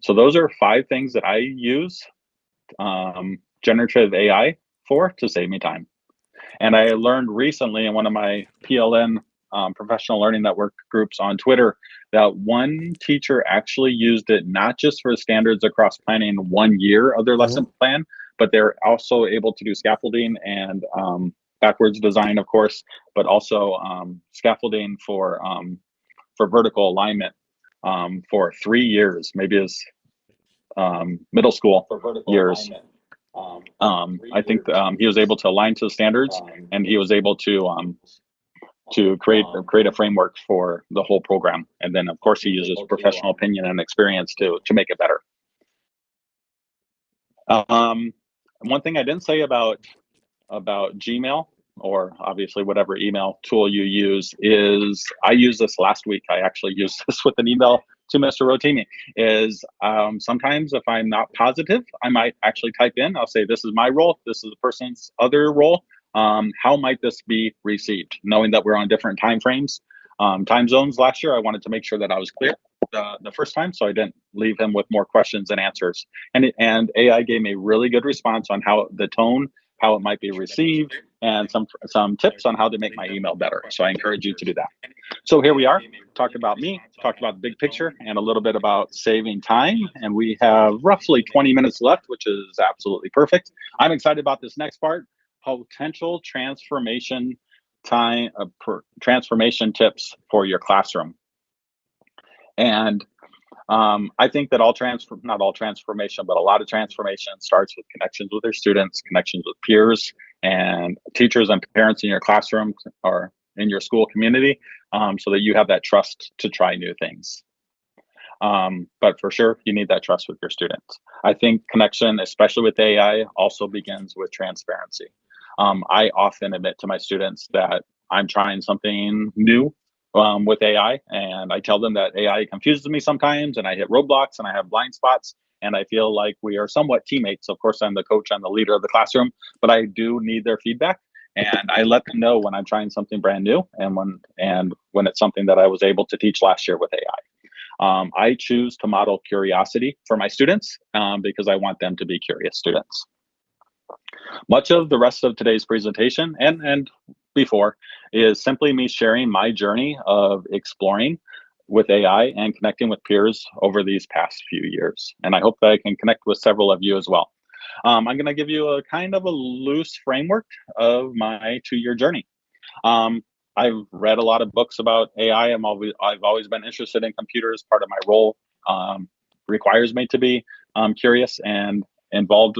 So those are 5 things that I use generative AI for to save me time. And I learned recently in one of my PLN professional learning network groups on Twitter that one teacher actually used it not just for standards across planning 1 year of their lesson plan, but they're also able to do scaffolding and backwards design, of course, but also scaffolding for vertical alignment for 3 years, maybe as middle school years. I think he was able to align to the standards, and he was able to create a framework for the whole program. And then, of course, he uses professional opinion and experience to make it better. One thing I didn't say about Gmail, or obviously whatever email tool you use, is I used this last week. I actually used this with an email to Mr. Rotimi, is sometimes if I'm not positive, I might actually type in, I'll say, this is my role, this is the person's other role. How might this be received? Knowing that we're on different time frames, time zones last year, I wanted to make sure that I was clear the first time, so I didn't leave him with more questions and answers. And AI gave me really good response on how the tone, how it might be received, and some tips on how to make my email better. So I encourage you to do that. So here we are, talked about me, talked about the big picture, and a little bit about saving time. And we have roughly 20 minutes left, which is absolutely perfect. I'm excited about this next part, potential transformation transformation tips for your classroom. And I think that not all transformation, but a lot of transformation starts with connections with your students, connections with peers and teachers and parents in your classroom or in your school community, so that you have that trust to try new things. But for sure, you need that trust with your students. I think connection, especially with AI, also begins with transparency. I often admit to my students that I'm trying something new with AI, and I tell them that AI confuses me sometimes, and I hit roadblocks, and I have blind spots, and I feel like we are somewhat teammates. Of course, I'm the coach, I'm the leader of the classroom, but I do need their feedback, and I let them know when I'm trying something brand new, and when it's something that I was able to teach last year with AI. I choose to model curiosity for my students because I want them to be curious students. Much of the rest of today's presentation and before is simply me sharing my journey of exploring with AI and connecting with peers over these past few years. And I hope that I can connect with several of you as well. I'm going to give you a kind of a loose framework of my 2-year journey. I've read a lot of books about AI. I've always been interested in computers. Part of my role requires me to be curious and involved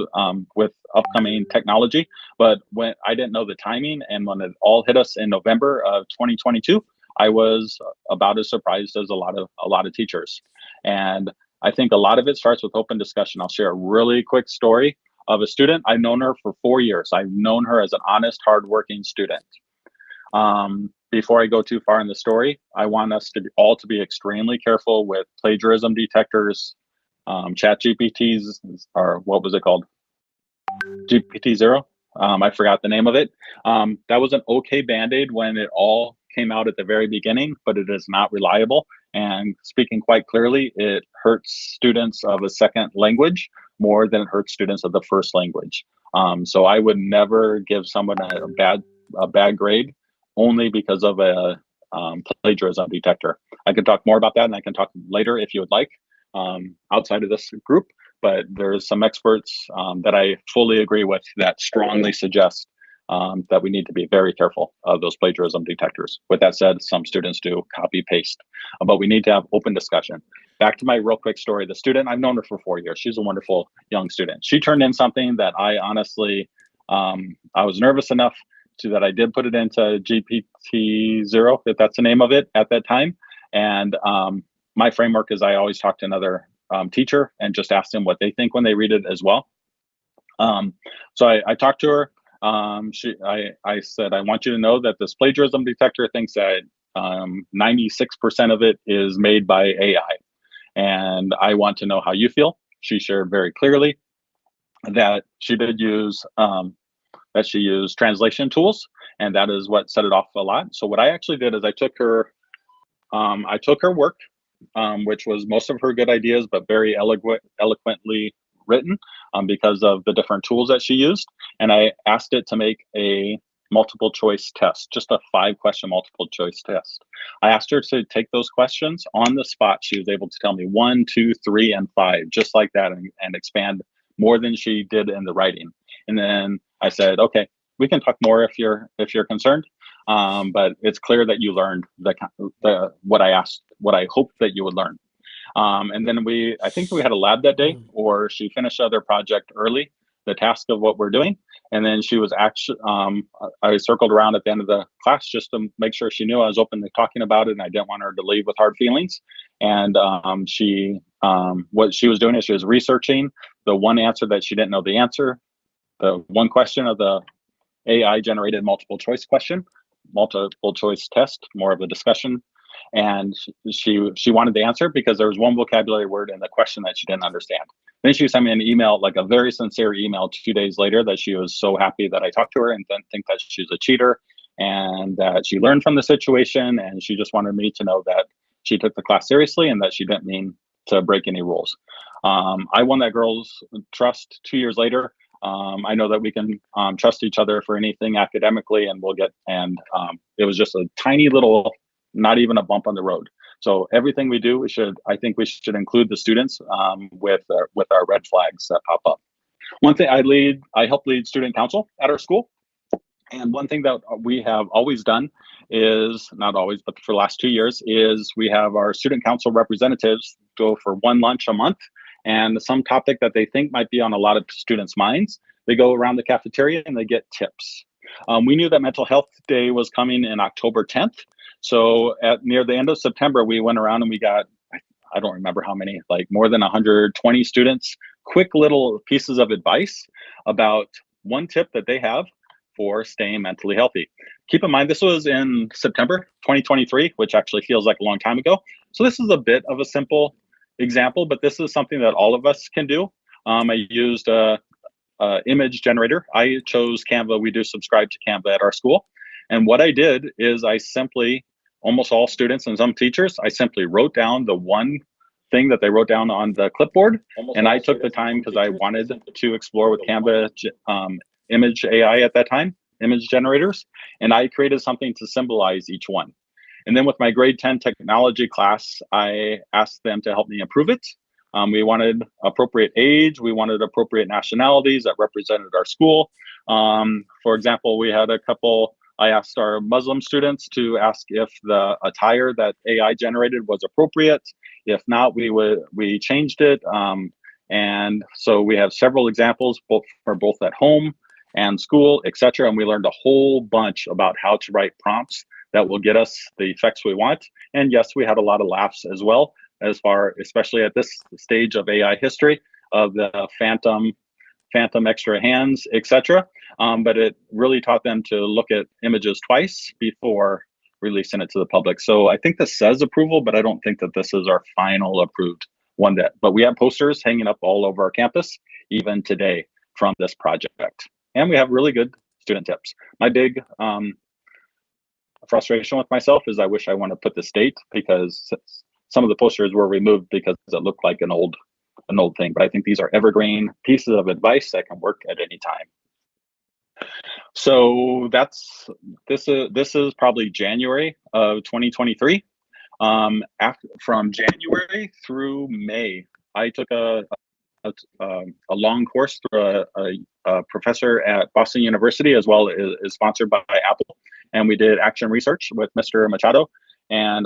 with upcoming technology. But when I didn't know the timing, and when it all hit us in November of 2022, I was about as surprised as a lot of teachers. And I think a lot of it starts with open discussion. I'll share a really quick story of a student. I've known her for 4 years. I've known her as an honest, hardworking student. Before I go too far in the story, I want us to all to be extremely careful with plagiarism detectors, chat GPTs, or what was it called? GPT-0. I forgot the name of it. That was an okay Band-Aid when it all came out at the very beginning, but it is not reliable. And speaking quite clearly, it hurts students of a second language more than it hurts students of the first language. So I would never give someone a bad grade only because of a plagiarism detector. I can talk more about that, and I can talk later if you would like, outside of this group. But there's some experts that I fully agree with that strongly suggest that we need to be very careful of those plagiarism detectors. With that said, some students do copy paste, but we need to have open discussion. Back to my real quick story. The student, I've known her for 4 years. She's a wonderful young student. She turned in something that I honestly, I was nervous enough that I did put it into GPT-0, if that's the name of it at that time. And my framework is I always talk to another teacher and just ask them what they think when they read it as well. So I talked to her. I said, I want you to know that this plagiarism detector thinks that 96% of it is made by AI. And I want to know how you feel. She shared very clearly that she did use she used translation tools, and that is what set it off a lot. So what I actually did is I took her work which was most of her good ideas, but very eloquently written because of the different tools that she used. And I asked it to make a multiple choice test, just a 5-question multiple choice test. I asked her to take those questions on the spot. She was able to tell me 1, 2, 3, and 5, just like that, and expand more than she did in the writing. And then I said, okay, we can talk more if you're concerned. But it's clear that you learned what I asked, what I hoped that you would learn. And then I think we had a lab that day, or she finished other project early, the task of what we're doing. And then she was actually, I circled around at the end of the class just to make sure she knew I was open to talking about it, and I didn't want her to leave with hard feelings. And what she was doing is she was researching the one answer that she didn't know the answer, the one question of the AI generated multiple choice test, more of a discussion. And she wanted the answer because there was one vocabulary word in the question that she didn't understand. Then she sent me an email, like a very sincere email 2 days later, that she was so happy that I talked to her and didn't think that she's a cheater and that she learned from the situation. And she just wanted me to know that she took the class seriously and that she didn't mean to break any rules. I won that girl's trust 2 years later. I know that we can trust each other for anything academically, and it was just a tiny little, not even a bump on the road. So everything we do, I think we should include the students with our red flags that pop up. One thing I help lead student council at our school. And one thing that we have always done is, not always, but for the last 2 years, is we have our student council representatives go for one lunch a month, and some topic that they think might be on a lot of students' minds, they go around the cafeteria and they get tips. We knew that Mental Health Day was coming in October 10th. So near the end of September, we went around and we got, I don't remember how many, like more than 120 students, quick little pieces of advice about one tip that they have for staying mentally healthy. Keep in mind, this was in September 2023, which actually feels like a long time ago. So this is a bit of a simple example, but this is something that all of us can do. I used a image generator. I chose Canva. We do subscribe to Canva at our school. And what I did is almost all students and some teachers, I simply wrote down the one thing that they wrote down on the clipboard. And I took the time because I wanted to explore with Canva image AI at that time, image generators. And I created something to symbolize each one. And then with my grade 10 technology class, I asked them to help me improve it. We wanted appropriate age. We wanted appropriate nationalities that represented our school. For example, I asked our Muslim students to ask if the attire that AI generated was appropriate. If not, we changed it. And so we have several examples both at home and school, etc. And we learned a whole bunch about how to write prompts that will get us the effects we want. And yes, we had a lot of laughs as well, especially at this stage of AI history, of the phantom extra hands, etc. But it really taught them to look at images twice before releasing it to the public. So I think this says approval, but I don't think that this is our final approved one. But we have posters hanging up all over our campus, even today, from this project. And we have really good student tips. My big frustration with myself is I wish I want to put this date, because some of the posters were removed because it looked like an old thing. But I think these are evergreen pieces of advice that can work at any time. So this is probably January of 2023. From January through May, I took a long course through a professor at Boston University, as well as sponsored by Apple. And we did action research with Mr. Machado and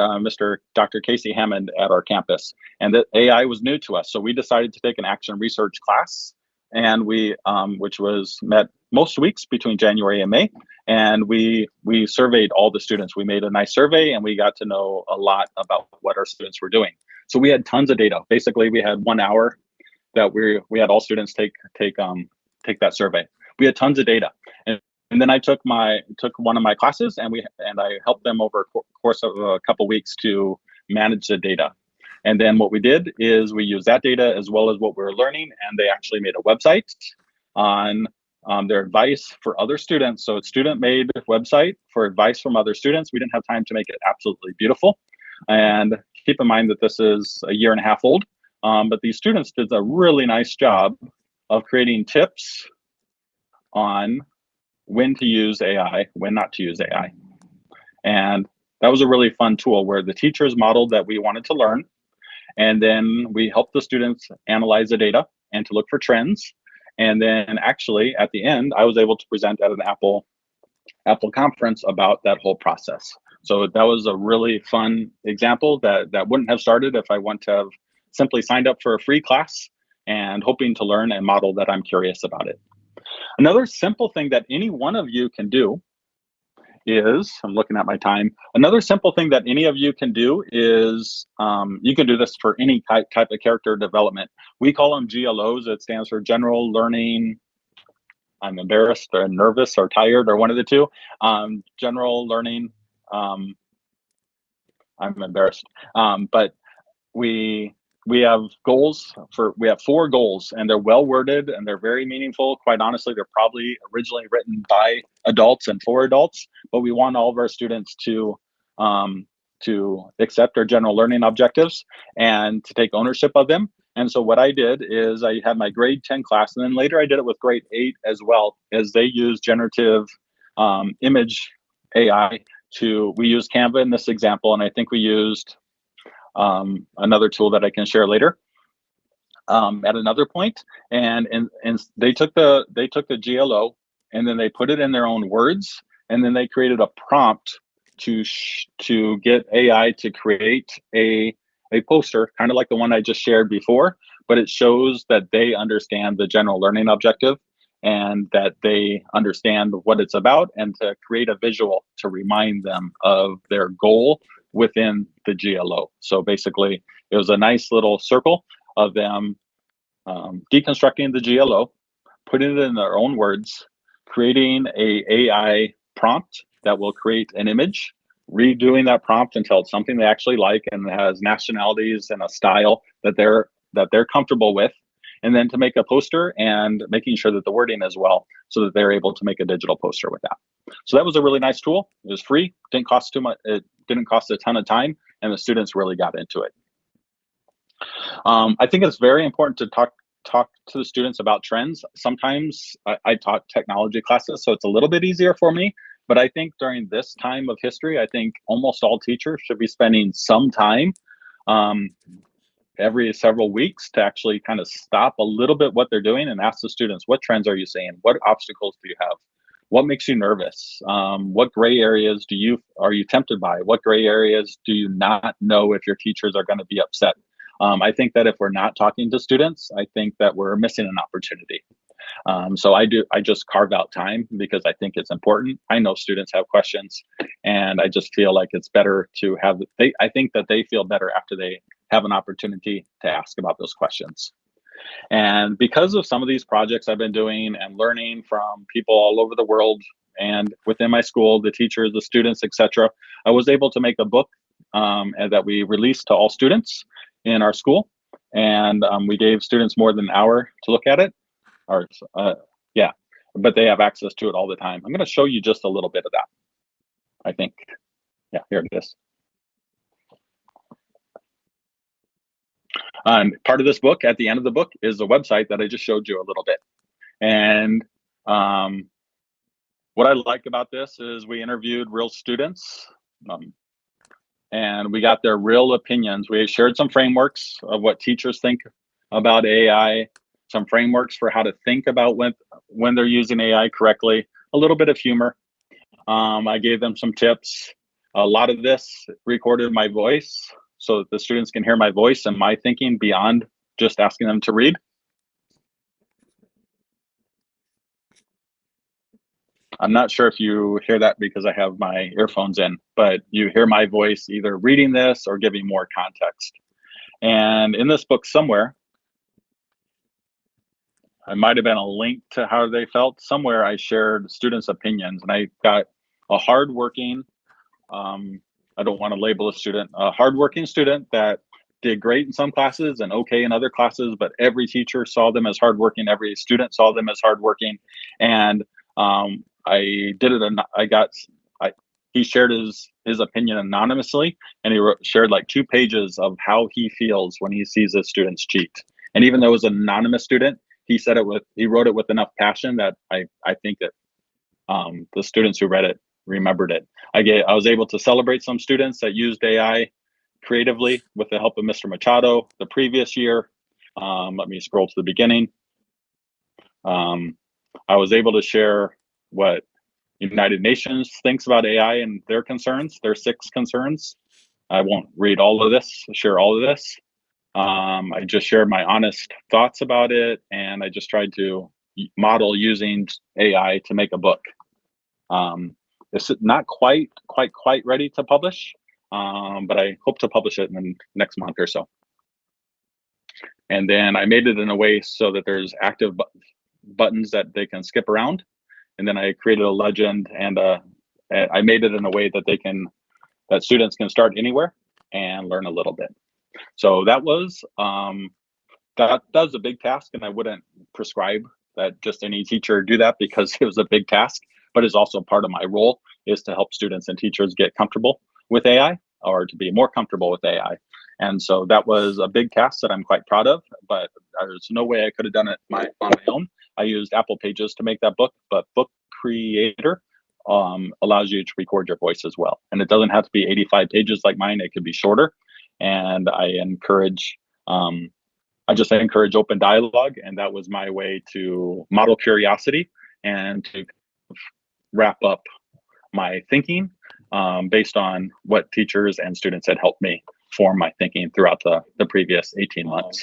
Dr. Casey Hammond at our campus. And the AI was new to us. So we decided to take an action research class, and which was met most weeks between January and May. And we surveyed all the students. We made a nice survey, and we got to know a lot about what our students were doing. So we had tons of data. Basically, we had 1 hour that we had all students take that survey. We had tons of data. And then I took one of my classes, and I helped them over a course of a couple weeks to manage the data. And then what we did is we used that data as well as what we were learning, and they actually made a website on their advice for other students. So it's student-made website for advice from other students. We didn't have time to make it absolutely beautiful. And keep in mind that this is a year and a half old, but these students did a really nice job of creating tips on when to use AI, when not to use AI. And that was a really fun tool where the teachers modeled that we wanted to learn. And then we helped the students analyze the data and to look for trends. And then actually at the end, I was able to present at an Apple conference about that whole process. So that was a really fun example that wouldn't have started if I wouldn't have simply signed up for a free class and hoping to learn and model that I'm curious about it. Another simple thing that any one of you can do is, I'm looking at my time, another simple thing that any of you can do is, you can do this for any type of character development. We call them GLOs. It stands for General Learning, I'm embarrassed or nervous or tired or one of the two. General Learning, I'm embarrassed. But we have goals we have 4 goals, and they're well worded and they're very meaningful. Quite honestly, they're probably originally written by adults and for adults, but we want all of our students to accept our general learning objectives and to take ownership of them. And so what I did is I had my grade 10 class, and then later I did it with grade 8 as well, as they use generative image AI we used Canva in this example, and I think we used another tool that I can share later at another point. And they took the GLO and then they put it in their own words, and then they created a prompt to get AI to create a poster, kind of like the one I just shared before, but it shows that they understand the general learning objective and that they understand what it's about, and to create a visual to remind them of their goal within the GLO. So basically, it was a nice little circle of them deconstructing the GLO, putting it in their own words, creating a AI prompt that will create an image, redoing that prompt until it's something they actually like and has nationalities and a style that they're comfortable with, and then to make a poster and making sure that the wording is well so that they're able to make a digital poster with that. So that was a really nice tool. It was free, didn't cost too much, it didn't cost a ton of time, and the students really got into it. I think it's very important to talk to the students about trends. Sometimes I taught technology classes, so it's a little bit easier for me, but I think during this time of history, I think almost all teachers should be spending some time every several weeks to actually kind of stop a little bit what they're doing and ask the students, what trends are you seeing? What obstacles do you have? What makes you nervous? What gray areas are you tempted by? What gray areas do you not know if your teachers are going to be upset? I think that if we're not talking to students, I think that we're missing an opportunity. So I just carve out time because I think it's important. I know students have questions, and I just feel like it's better to have, I think that they feel better after they have an opportunity to ask about those questions. And because of some of these projects I've been doing and learning from people all over the world and within my school, the teachers, the students, etc., I was able to make a book that we released to all students in our school. And we gave students more than an hour to look at it. Yeah, but they have access to it all the time. I'm going to show you just a little bit of that, I think. Yeah, here it is. Part of this book, at the end of the book, is the website that I just showed you a little bit. And what I like about this is we interviewed real students and we got their real opinions. We shared some frameworks of what teachers think about AI, some frameworks for how to think about when they're using AI correctly, a little bit of humor. I gave them some tips. A lot of this recorded my voice so that the students can hear my voice and my thinking beyond just asking them to read. I'm not sure if you hear that because I have my earphones in, but you hear my voice either reading this or giving more context. And in this book somewhere, it might have been a link to how they felt. Somewhere I shared students' opinions, and I got a hardworking, I don't want to label a student, a hardworking student that did great in some classes and okay in other classes, but every teacher saw them as hardworking, every student saw them as hardworking. And I did it, and he shared his opinion anonymously, and he shared like 2 pages of how he feels when he sees his students cheat. And even though it was an anonymous student, he wrote it with enough passion that I think that the students who read it remembered it. I was able to celebrate some students that used AI creatively with the help of Mr. Machado the previous year. Let me scroll to the beginning. I was able to share what United Nations thinks about AI and their concerns, their 6 concerns. I won't read all of this, share all of this. I just shared my honest thoughts about it, and I just tried to model using AI to make a book. It's not quite ready to publish, but I hope to publish it in the next month or so. And then I made it in a way so that there's active buttons that they can skip around. And then I created a legend, and I made it in a way that students can start anywhere and learn a little bit. So that was a big task, and I wouldn't prescribe that just any teacher do that because it was a big task. But it's also part of my role is to help students and teachers get comfortable with AI, or to be more comfortable with AI. And so that was a big task that I'm quite proud of, but there's no way I could have done it on my own. I used Apple Pages to make that book, but Book Creator allows you to record your voice as well. And it doesn't have to be 85 pages like mine, it could be shorter. And I just encourage open dialogue, and that was my way to model curiosity and to wrap up my thinking based on what teachers and students had helped me form my thinking throughout the previous 18 months.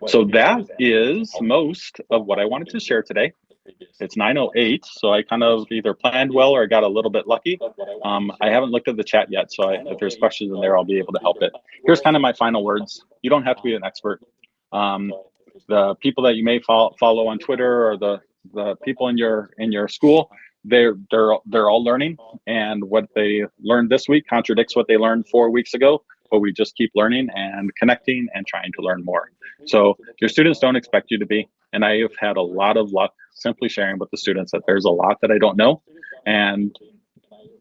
So that is most of what I wanted to share today. It's 9:08, so I kind of either planned well or I got a little bit lucky. I haven't looked at the chat yet, so if there's questions in there, I'll be able to help it. Here's kind of my final words. You don't have to be an expert. The people that you may follow on Twitter, or the people in your school, they're all learning, and what they learned this week contradicts what they learned 4 weeks ago, but we just keep learning and connecting and trying to learn more. So your students don't expect you to be, and I have had a lot of luck simply sharing with the students that there's a lot that I don't know. And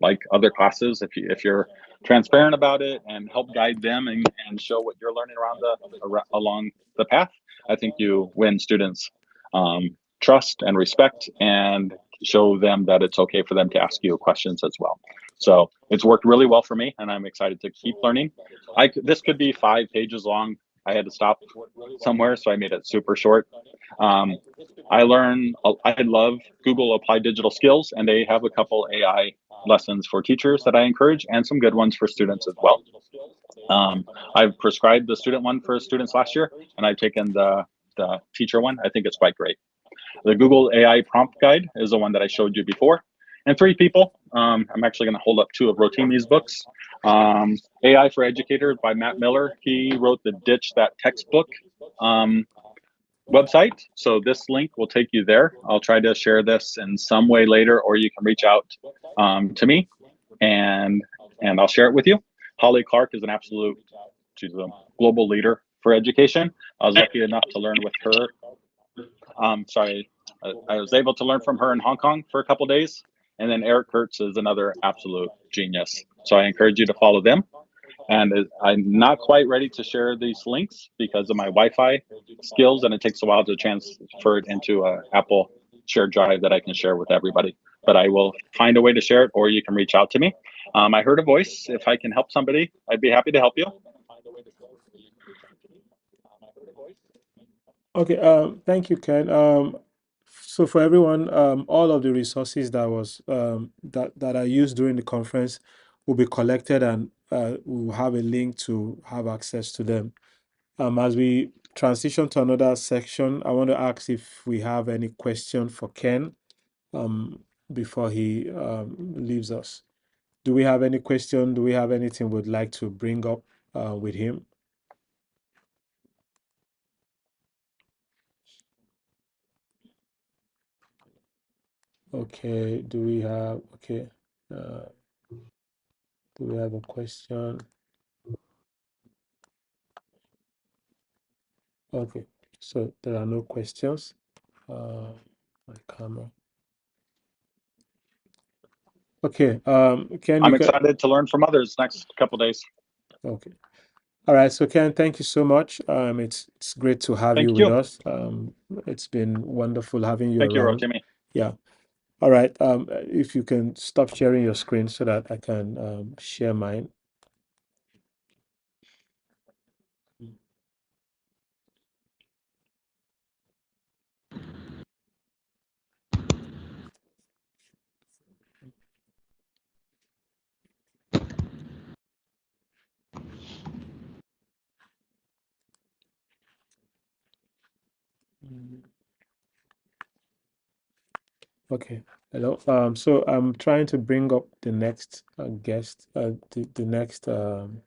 like other classes, if you're transparent about it and help guide them and show what you're learning along the path, I think you win students trust and respect, and show them that it's okay for them to ask you questions as well. So it's worked really well for me, and I'm excited to keep learning. This could be 5 pages long. I had to stop somewhere, so I made it super short. I love Google Applied Digital Skills, and they have a couple AI lessons for teachers that I encourage, and some good ones for students as well. I've prescribed the student one for students last year, and I've taken the teacher one. I think it's quite great. The Google AI Prompt Guide is the one that I showed you before. And 3 people, I'm actually going to hold up 2 of Rotimi's books. AI for Educators by Matt Miller. He wrote the Ditch That Textbook website. So this link will take you there. I'll try to share this in some way later, or you can reach out to me, and I'll share it with you. Holly Clark is she's a global leader for education. I was lucky enough to learn with her. I was able to learn from her in Hong Kong for a couple of days. And then Eric Kurtz is another absolute genius. So I encourage you to follow them. And I'm not quite ready to share these links because of my Wi-Fi skills, and it takes a while to transfer it into an Apple shared drive that I can share with everybody. But I will find a way to share it, or you can reach out to me. I heard a voice. If I can help somebody, I'd be happy to help you. Okay, thank you, Ken. So for everyone, all of the resources that are used during the conference will be collected, and we'll have a link to have access to them. As we transition to another section, I want to ask if we have any question for Ken before he leaves us. Do we have any question? Do we have anything we'd like to bring up with him? Okay, do we have a question? Okay, so there are no questions. My camera. Okay. Ken, you I'm can. excited to learn from others next couple days. Okay. All right. So Ken, thank you so much. It's great to have you Thank with you. us. It's been wonderful having you Thank you, around. Rotimi. Yeah. All right. If you can stop sharing your screen so that I can share mine. Okay. Hello. So I'm trying to bring up the next guest, the next um,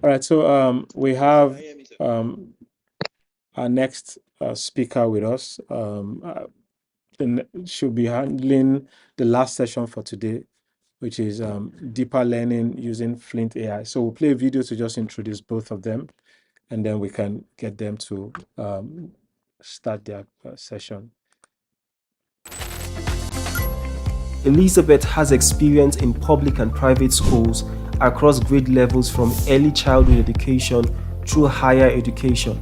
all right. So we have um, our next speaker with us. She'll be handling the last session for today, which is deeper learning using Flint AI. So we'll play a video to just introduce both of them, and then we can get them to start their session. Elizabeth has experience in public and private schools across grade levels from early childhood education through higher education.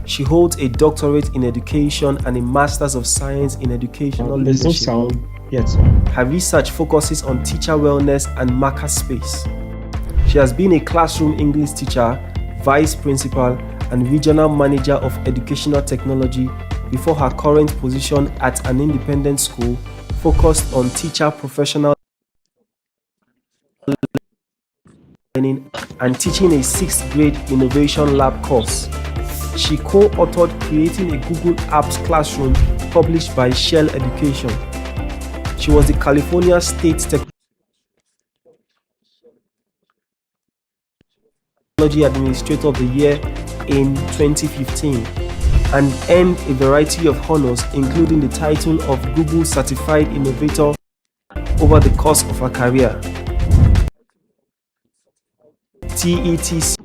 She holds a doctorate in education and a master's of science in educational There's no leadership. sound yet. Her research focuses on teacher wellness and marker space. She has been a classroom English teacher, vice principal, and regional manager of educational technology before her current position at an independent school focused on teacher professional learning and teaching a 6th grade innovation lab course. She co-authored Creating a Google Apps Classroom published by Shell Education. She was the California State Technology Administrator of the Year in 2015 and earned a variety of honors including the title of Google Certified Innovator over the course of her career. TETC.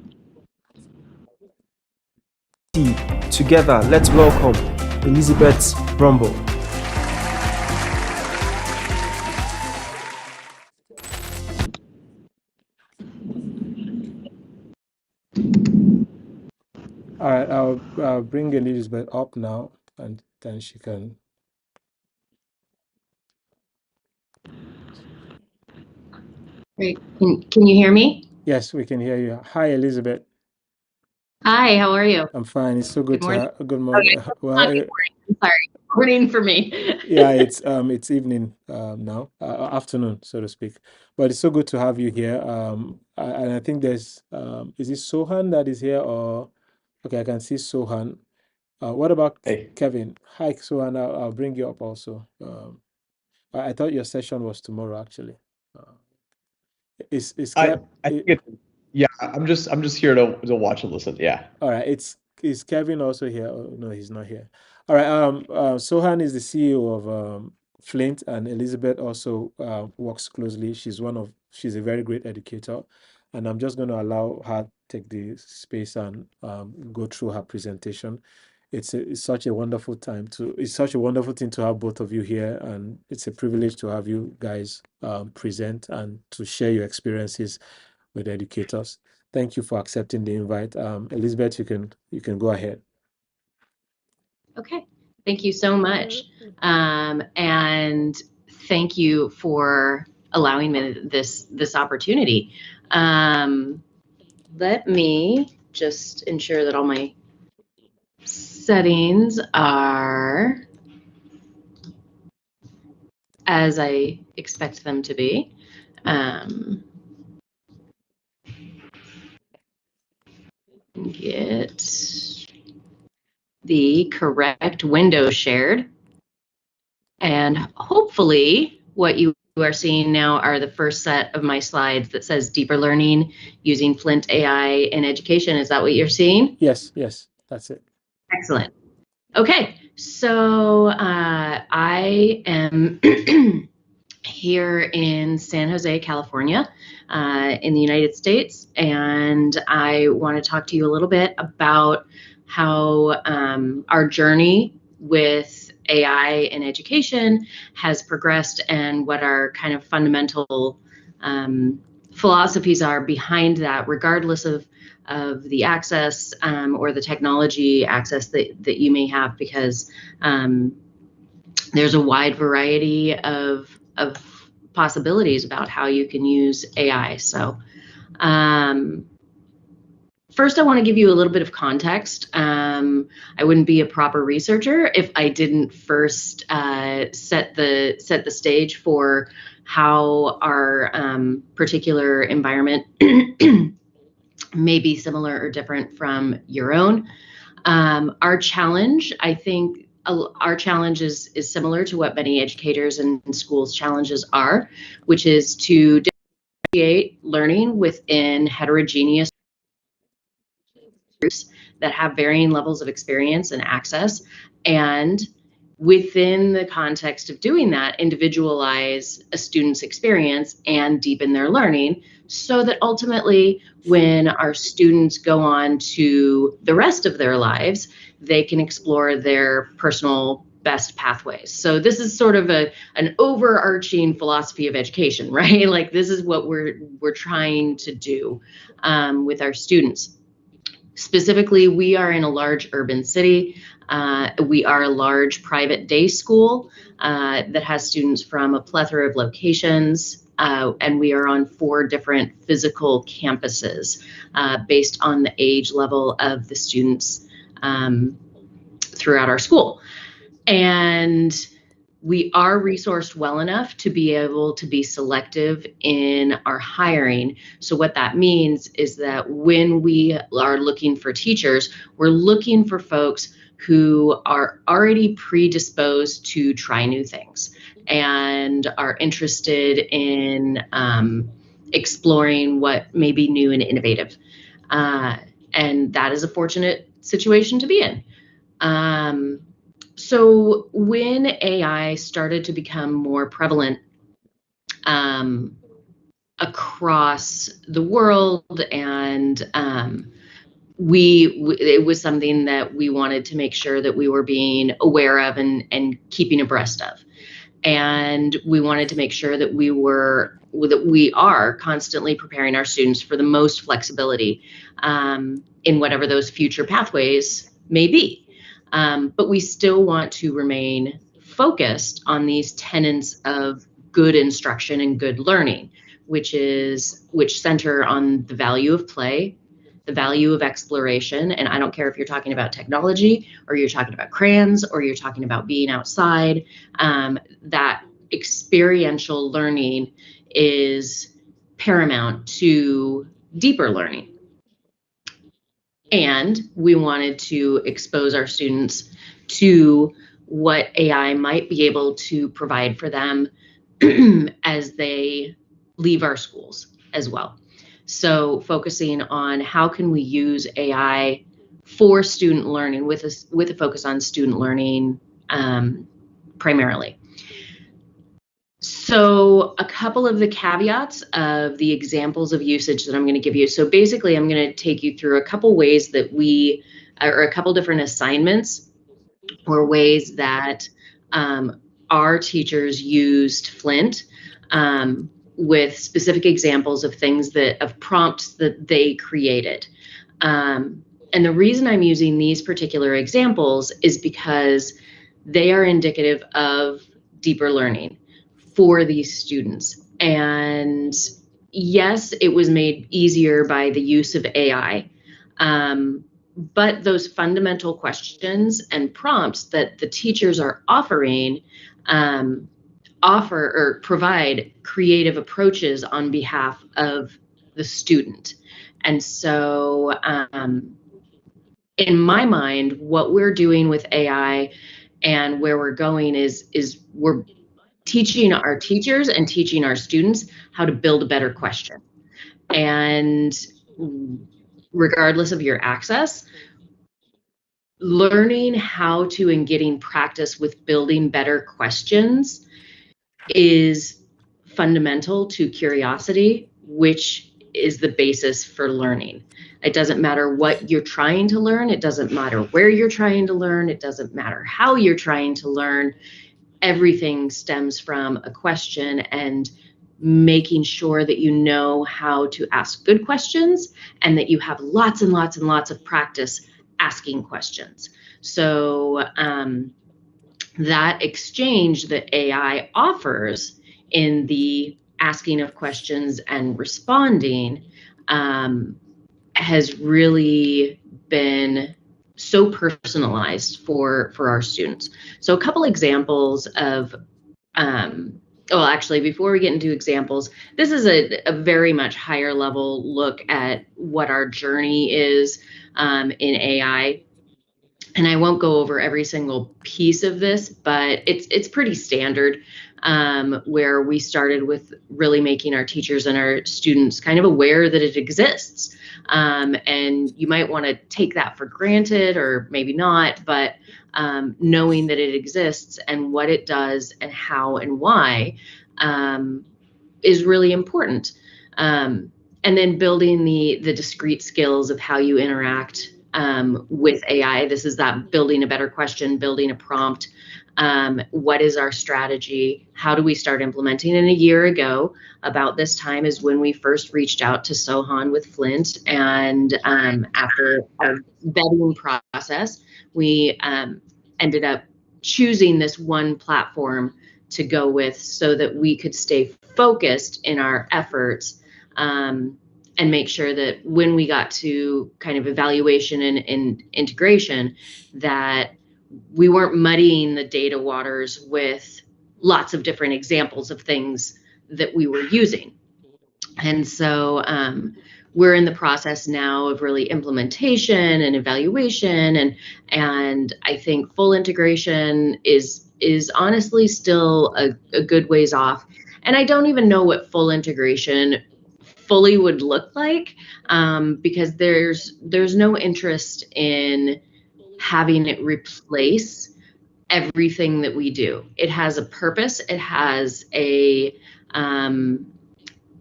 Together, let's welcome Elizabeth Brumble. All right, I'll bring Elizabeth up now, and then she can. Great. Can you hear me? Yes, we can hear you. Hi, Elizabeth. Hi, how are you? I'm fine. It's so good Good to morning. have. Good morning. Okay, Well, not good morning. I'm sorry. Morning for me. yeah, it's evening now, afternoon, so to speak. But it's so good to have you here. And I think there's is it Sohan that is here, or okay, I can see Sohan. What about Hey. Kevin? Hi, Sohan. I'll bring you up also. I thought your session was tomorrow, actually. Uh, is I Kev? I think it, yeah, I'm just here to watch and listen. Yeah. All right, is Kevin also here? Oh, no, he's not here. All right, Sohan is the CEO of Flint, and Elizabeth also works closely. She's a very great educator, and I'm just going to allow her take the space and go through her presentation. It's such a wonderful time to it's such a wonderful thing to have both of you here, and it's a privilege to have you guys present and to share your experiences with educators. Thank you for accepting the invite. Elizabeth, you can go ahead. Okay. Thank you so much. And thank you for allowing me this opportunity. Let me just ensure that all my settings are as I expect them to be. Get the correct window shared. And hopefully what you are seeing now are the first set of my slides that says deeper learning using Flint AI in education. Is that what you're seeing? Yes, that's it. Excellent. Okay, so I am here in San Jose, California, in the United States, and I want to talk to you a little bit about how our journey with AI in education has progressed and what our kind of fundamental philosophies are behind that, regardless of the access or the technology access that you may have, because there's a wide variety of possibilities about how you can use AI. So first, I want to give you a little bit of context. I wouldn't be a proper researcher if I didn't first set the stage for how our particular environment may be similar or different from your own. Our challenge, I think, our challenge is similar to what many educators and schools' challenges are, which is to differentiate learning within heterogeneous groups that have varying levels of experience and access, and within the context of doing that, individualize a student's experience and deepen their learning, so that ultimately when our students go on to the rest of their lives, they can explore their personal best pathways. So this is sort of an overarching philosophy of education, right? Like, this is what we're trying to do with our students. Specifically, we are in a large urban city. We are a large private day school that has students from a plethora of locations, and we are on 4 different physical campuses based on the age level of the students throughout our school. And we are resourced well enough to be able to be selective in our hiring. So what that means is that when we are looking for teachers, we're looking for folks who are already predisposed to try new things and are interested in exploring what may be new and innovative. And that is a fortunate situation to be in. So when AI started to become more prevalent across the world, and it was something that we wanted to make sure that we were being aware of and keeping abreast of. And we wanted to make sure that we are constantly preparing our students for the most flexibility in whatever those future pathways may be. But we still want to remain focused on these tenets of good instruction and good learning, which center on the value of play, the value of exploration. And I don't care if you're talking about technology, or you're talking about crayons, or you're talking about being outside, that experiential learning is paramount to deeper learning. And we wanted to expose our students to what AI might be able to provide for them as they leave our schools as well. So focusing on how can we use AI for student learning with a focus on student learning primarily. So a couple of the caveats of the examples of usage that I'm going to give you. So basically, I'm going to take you through a couple ways that or a couple different assignments or ways that our teachers used Flint with specific examples of of prompts that they created. And the reason I'm using these particular examples is because they are indicative of deeper learning for these students. And yes, it was made easier by the use of AI, but those fundamental questions and prompts that the teachers are offering offer or provide creative approaches on behalf of the student. And so in my mind, what we're doing with AI and where we're going is we're teaching our teachers and teaching our students how to build a better question. And regardless of your access, learning how to and getting practice with building better questions is fundamental to curiosity, which is the basis for learning. It doesn't matter what you're trying to learn. It doesn't matter where you're trying to learn. It doesn't matter how you're trying to learn. Everything stems from a question and making sure that you know how to ask good questions and that you have lots and lots and lots of practice asking questions. So that exchange that AI offers in the asking of questions and responding has really been so personalized for our students. So a couple examples of, well, actually, before we get into examples, this is a very much higher level look at what our journey is in AI. And I won't go over every single piece of this, but it's pretty standard, where we started with really making our teachers and our students kind of aware that it exists. And you might want to take that for granted or maybe not, but knowing that it exists and what it does and how and why is really important. And then building the discrete skills of how you interact with AI. This is that building a better question, building a prompt. What is our strategy? How do we start implementing? And a year ago, about this time, is when we first reached out to Sohan with Flint. And after our vetting process, we ended up choosing this one platform to go with so that we could stay focused in our efforts and make sure that when we got to kind of evaluation and integration, that we weren't muddying the data waters with lots of different examples of things that we were using. And so we're in the process now of really implementation and evaluation, and I think full integration is honestly still a good ways off. And I don't even know what full integration fully would look like, because there's no interest in having it replace everything that we do. It has a purpose. It has a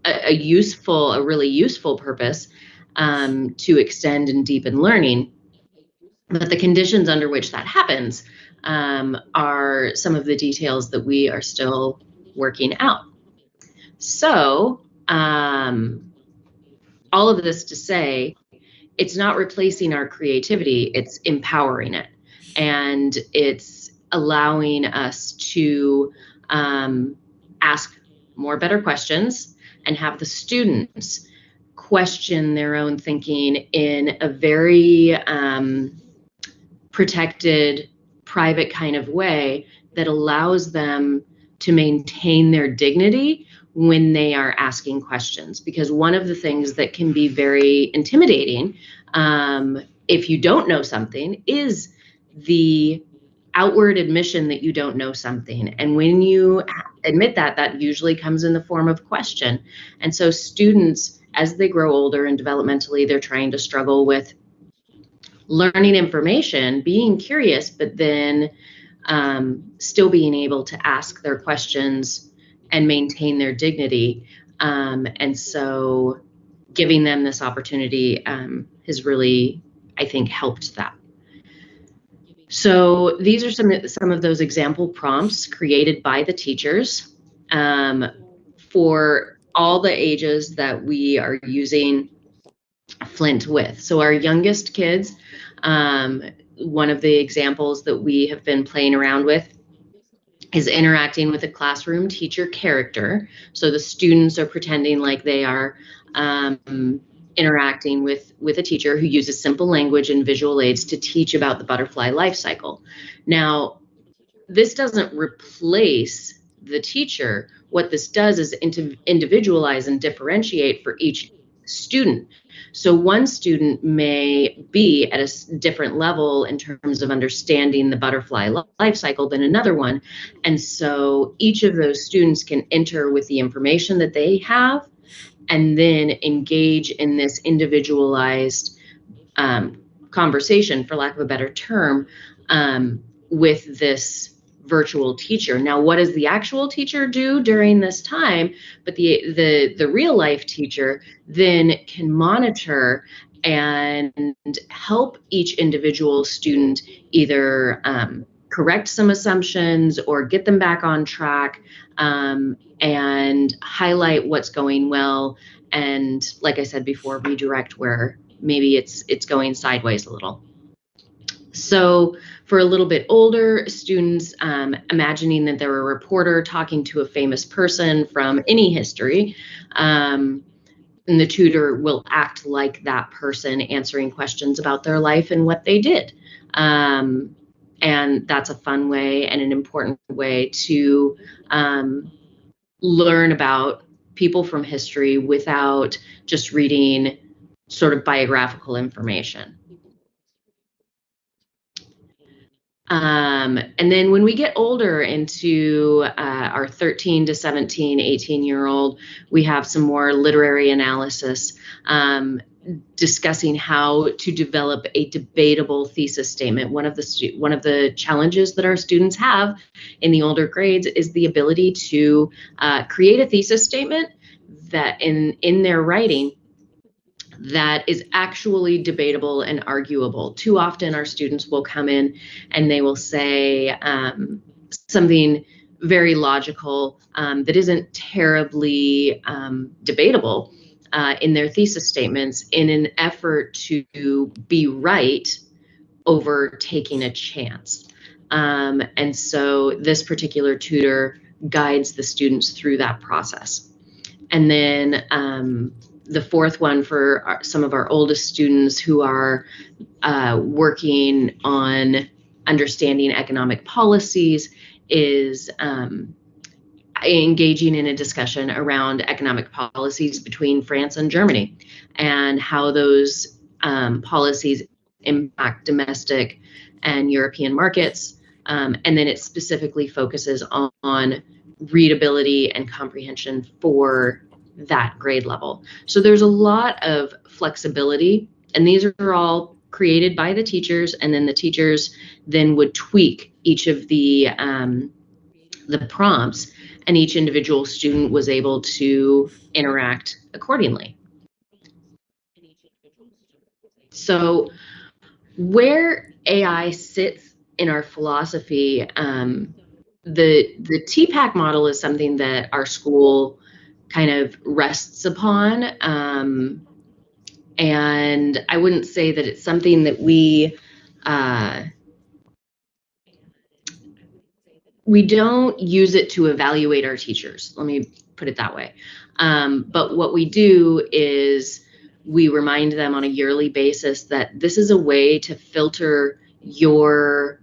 really useful purpose to extend and deepen learning. But the conditions under which that happens are some of the details that we are still working out. So all of this to say, it's not replacing our creativity, it's empowering it. And it's allowing us to ask more better questions and have the students question their own thinking in a very protected, private kind of way that allows them to maintain their dignity when they are asking questions. Because one of the things that can be very intimidating if you don't know something is the outward admission that you don't know something. And when you admit that, that usually comes in the form of question. And so students, as they grow older and developmentally, they're trying to struggle with learning information, being curious, but then still being able to ask their questions and maintain their dignity. And so giving them this opportunity has really, I think, helped that. So these are some of those example prompts created by the teachers for all the ages that we are using Flint with. So our youngest kids, one of the examples that we have been playing around with is interacting with a classroom teacher character. So the students are pretending like they are interacting with a teacher who uses simple language and visual aids to teach about the butterfly life cycle. Now, this doesn't replace the teacher, what this does is individualize and differentiate for each student. So one student may be at a different level in terms of understanding the butterfly life cycle than another one. And so each of those students can enter with the information that they have and then engage in this individualized conversation, for lack of a better term, with this virtual teacher. Now, what does the actual teacher do during this time? But the real life teacher then can monitor and help each individual student either correct some assumptions or get them back on track, and highlight what's going well. And like I said before, redirect where maybe it's going sideways a little. So for a little bit older students, imagining that they're a reporter talking to a famous person from any history, and the tutor will act like that person, answering questions about their life and what they did. And that's a fun way and an important way to learn about people from history without just reading sort of biographical information. And then when we get older into our 13 to 17, 18-year-old, we have some more literary analysis discussing how to develop a debatable thesis statement. One of the challenges that our students have in the older grades is the ability to create a thesis statement that in their writing that is actually debatable and arguable. Too often our students will come in and they will say something very logical that isn't terribly debatable in their thesis statements in an effort to be right over taking a chance. And so this particular tutor guides the students through that process. And then the fourth one for some of our oldest students who are working on understanding economic policies is engaging in a discussion around economic policies between France and Germany and how those policies impact domestic and European markets. And then it specifically focuses on readability and comprehension for that grade level. So there's a lot of flexibility, and these are all created by the teachers, and then the teachers then would tweak each of the prompts, and each individual student was able to interact accordingly. So where AI sits in our philosophy, the TPAC model is something that our school kind of rests upon, and I wouldn't say that it's something that we don't use it to evaluate our teachers. Let me put it that way. But what we do is we remind them on a yearly basis that this is a way to filter your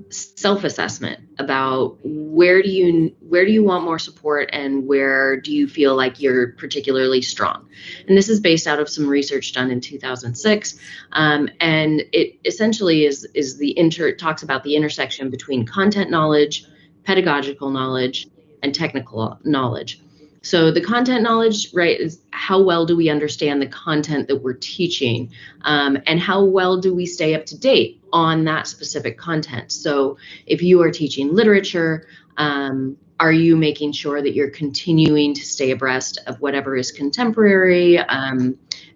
self-assessment about where do you want more support and where do you feel like you're particularly strong. And this is based out of some research done in 2006, and it essentially it talks about the intersection between content knowledge, pedagogical knowledge, and technical knowledge. So the content knowledge, right, is how well do we understand the content that we're teaching, and how well do we stay up to date on that specific content. So if you are teaching literature, are you making sure that you're continuing to stay abreast of whatever is contemporary,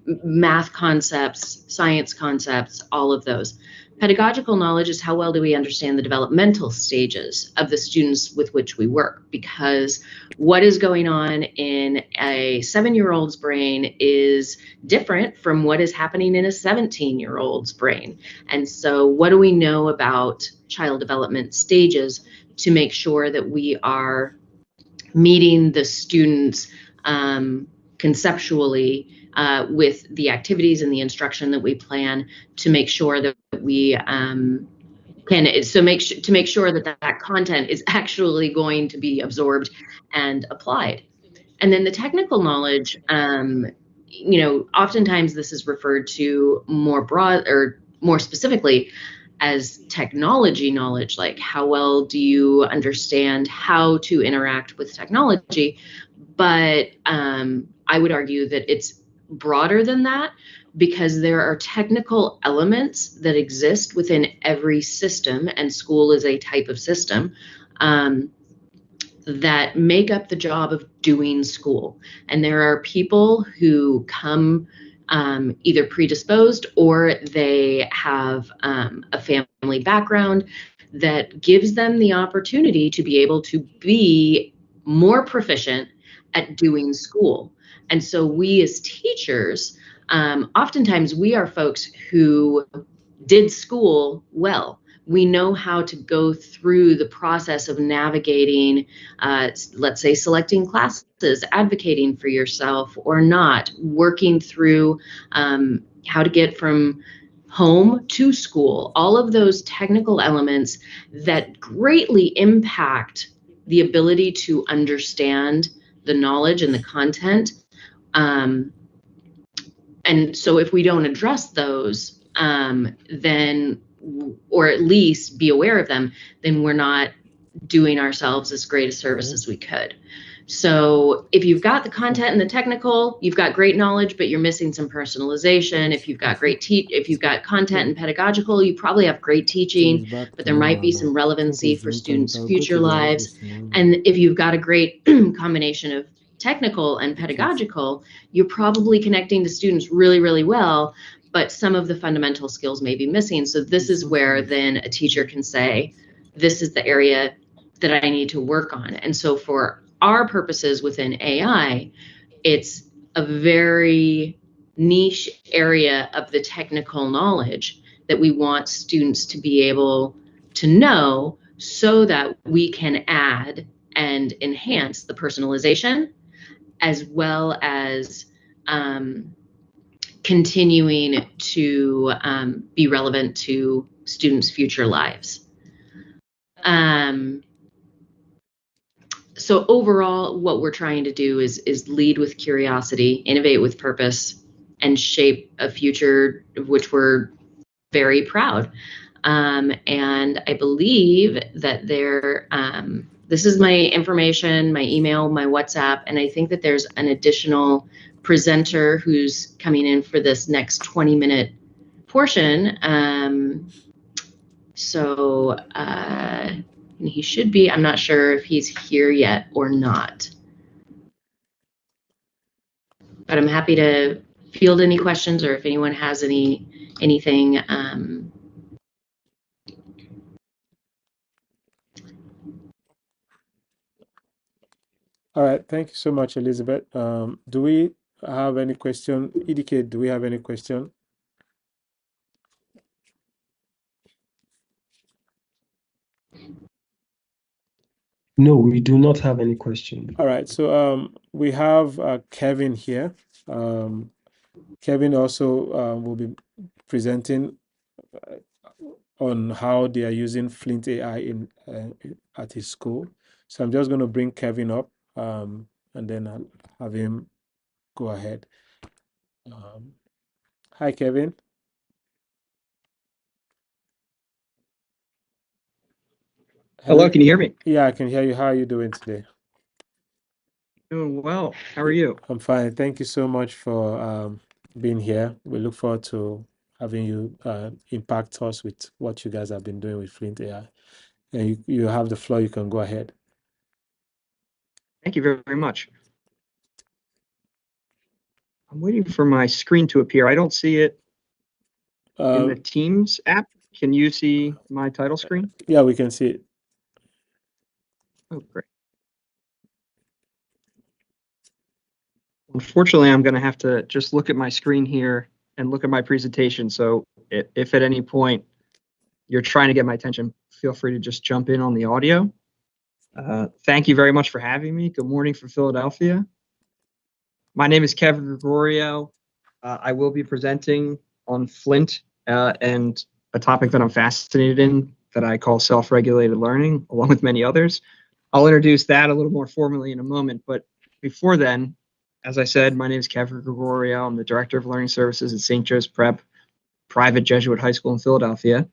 math concepts, science concepts, all of those. Pedagogical knowledge is how well do we understand the developmental stages of the students with which we work, because what is going on in a 7-year-old's brain is different from what is happening in a 17-year-old's brain. And so what do we know about child development stages to make sure that we are meeting the students conceptually with the activities and the instruction that we plan to make sure that we to make sure that that content is actually going to be absorbed and applied. And then the technical knowledge, oftentimes this is referred to more broad or more specifically as technology knowledge, like how well do you understand how to interact with technology? But I would argue that it's broader than that, because there are technical elements that exist within every system, and school is a type of system, that make up the job of doing school. And there are people who come either predisposed or they have a family background that gives them the opportunity to be able to be more proficient at doing school. And so we as teachers, oftentimes we are folks who did school well. We know how to go through the process of navigating, let's say, selecting classes, advocating for yourself or not, working through how to get from home to school, all of those technical elements that greatly impact the ability to understand the knowledge and the content. And so if we don't address those, then, or at least be aware of them, then we're not doing ourselves as great a service as we could. So if you've got the content and the technical, you've got great knowledge, but you're missing some personalization. If you've got if you've got content and pedagogical, you probably have great teaching, but there might be some relevancy for students' future lives. And if you've got a great combination of technical and pedagogical, you're probably connecting to students really, really well, but some of the fundamental skills may be missing. So this is where then a teacher can say, this is the area that I need to work on. And so for our purposes within AI, it's a very niche area of the technical knowledge that we want students to be able to know so that we can add and enhance the personalization, as well as continuing to be relevant to students' future lives. So overall, what we're trying to do is lead with curiosity, innovate with purpose, and shape a future of which we're very proud. And I believe that this is my information, my email, my WhatsApp, and I think that there's an additional presenter who's coming in for this next 20-minute portion. He should be, I'm not sure if he's here yet or not. But I'm happy to field any questions, or if anyone has anything. All right, thank you so much, Elizabeth. Do we have any question? EDK, do we have any question? No, we do not have any question. All right, so we have Kevin here. Kevin also will be presenting on how they are using Flint AI at his school. So I'm just going to bring Kevin up, and then I'll have him go ahead. Hi, Kevin. Hello, can you hear me? Yeah, I can hear you. How are you doing today? Doing well. How are you? I'm fine. Thank you so much for being here. We look forward to having you impact us with what you guys have been doing with Flint AI. And you have the floor. You can go ahead. Thank you very, very much. I'm waiting for my screen to appear. I don't see it in the Teams app. Can you see my title screen? Yeah, we can see it. Oh, great. Unfortunately, I'm going to have to just look at my screen here and look at my presentation. So if at any point you're trying to get my attention, feel free to just jump in on the audio. Thank you very much for having me. Good morning from Philadelphia. My name is Kevin Gregorio. I will be presenting on Flint and a topic that I'm fascinated in that I call self-regulated learning, along with many others. I'll introduce that a little more formally in a moment, but before then, as I said, my name is Kevin Gregorio. I'm the Director of Learning Services at St. Joe's Prep, private Jesuit high school in Philadelphia.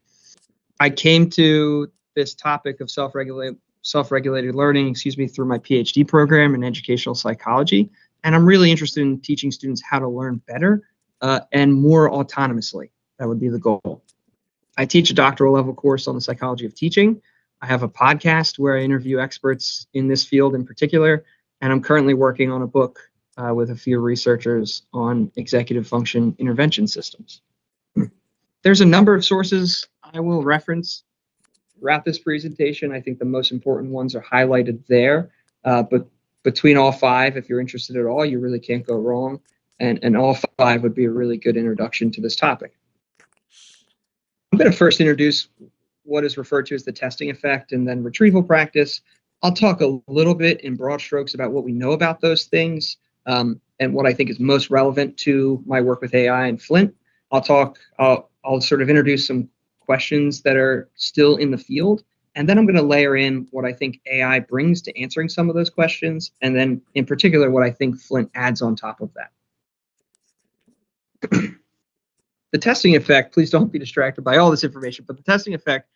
I came to this topic of self-regulated learning, through my PhD program in educational psychology, and I'm really interested in teaching students how to learn better and more autonomously. That would be the goal. I teach a doctoral level course on the psychology of teaching. I have a podcast where I interview experts in this field in particular, and I'm currently working on a book with a few researchers on executive function intervention systems. There's a number of sources I will reference throughout this presentation. I think the most important ones are highlighted there, but between all five, if you're interested at all, you really can't go wrong, and all five would be a really good introduction to this topic. I'm going to first introduce what is referred to as the testing effect and then retrieval practice. I'll talk a little bit in broad strokes about what we know about those things and what I think is most relevant to my work with AI and Flint. I'll sort of introduce some questions that are still in the field, and then I'm going to layer in what I think AI brings to answering some of those questions, and then in particular what I think Flint adds on top of that. The testing effect, please don't be distracted by all this information, but the testing effect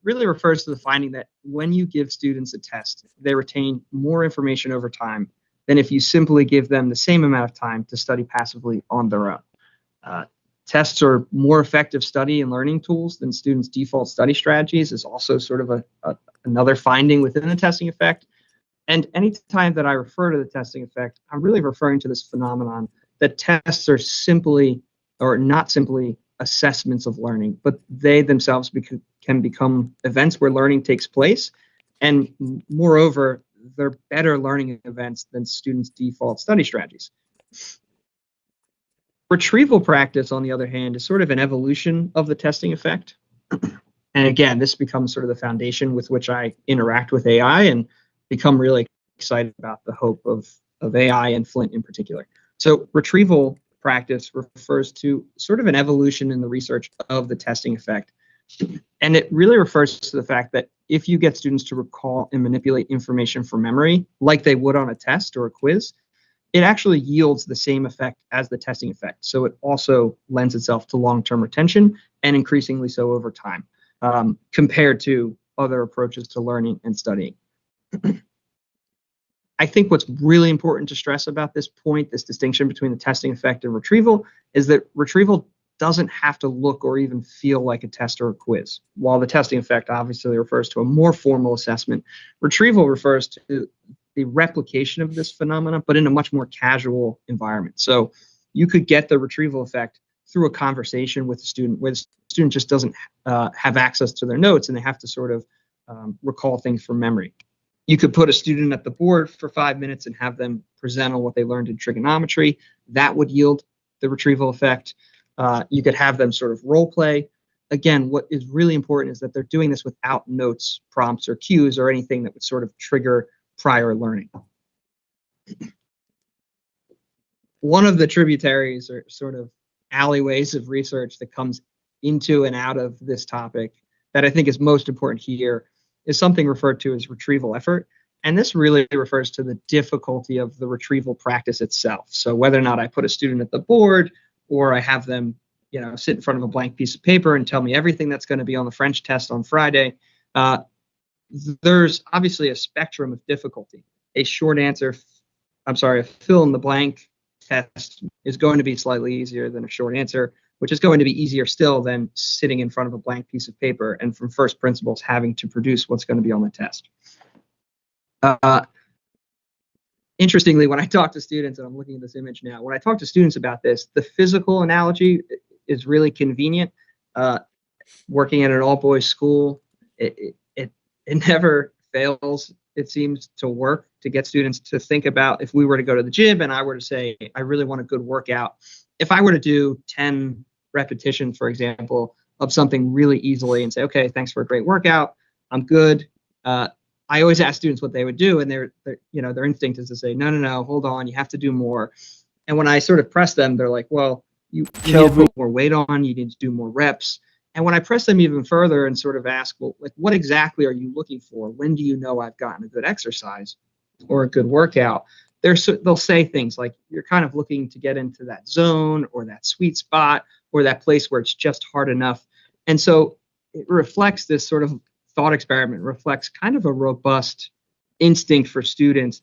really refers to the finding that when you give students a test, they retain more information over time than if you simply give them the same amount of time to study passively on their own. Tests are more effective study and learning tools than students' default study strategies is also sort of another finding within the testing effect. And anytime that I refer to the testing effect, I'm really referring to this phenomenon that tests are simply or not simply assessments of learning, but they themselves can become events where learning takes place. And moreover, they're better learning events than students' default study strategies. Retrieval practice, on the other hand, is sort of an evolution of the testing effect. And again, this becomes sort of the foundation with which I interact with AI and become really excited about the hope of AI and Flint in particular. So retrieval practice refers to sort of an evolution in the research of the testing effect. And it really refers to the fact that if you get students to recall and manipulate information from memory, like they would on a test or a quiz, it actually yields the same effect as the testing effect. So it also lends itself to long-term retention and increasingly so over time, compared to other approaches to learning and studying. I think what's really important to stress about this point, this distinction between the testing effect and retrieval, is that retrieval doesn't have to look or even feel like a test or a quiz. While the testing effect obviously refers to a more formal assessment, retrieval refers to the replication of this phenomenon, but in a much more casual environment. So you could get the retrieval effect through a conversation with the student where the student just doesn't have access to their notes and they have to sort of recall things from memory. You could put a student at the board for 5 minutes and have them present on what they learned in trigonometry. That would yield the retrieval effect. You could have them sort of role play. Again, what is really important is that they're doing this without notes, prompts, or cues or anything that would sort of trigger prior learning. One of the tributaries or sort of alleyways of research that comes into and out of this topic that I think is most important here is something referred to as retrieval effort. And this really refers to the difficulty of the retrieval practice itself. So whether or not I put a student at the board or I have them, sit in front of a blank piece of paper and tell me everything that's going to be on the French test on Friday, there's obviously a spectrum of difficulty. A fill in the blank test is going to be slightly easier than a short answer, which is going to be easier still than sitting in front of a blank piece of paper and from first principles having to produce what's going to be on the test. Interestingly, when I talk to students, and I'm looking at this image now, when I talk to students about this, the physical analogy is really convenient. Working at an all-boys school, it never fails, it seems, to work to get students to think about, if we were to go to the gym and I were to say, I really want a good workout, if I were to do 10 repetitions, for example, of something really easily and say, okay, thanks for a great workout, I'm good. I always ask students what they would do, and their instinct is to say, no, hold on, you have to do more. And when I sort of press them, they're like, well, you need to put more weight on, you need to do more reps. And when I press them even further and sort of ask, well, like, what exactly are you looking for? When do you know I've gotten a good exercise or a good workout? They'll say things like, you're kind of looking to get into that zone or that sweet spot or that place where it's just hard enough. And so it reflects this sort of thought experiment, reflects kind of a robust instinct for students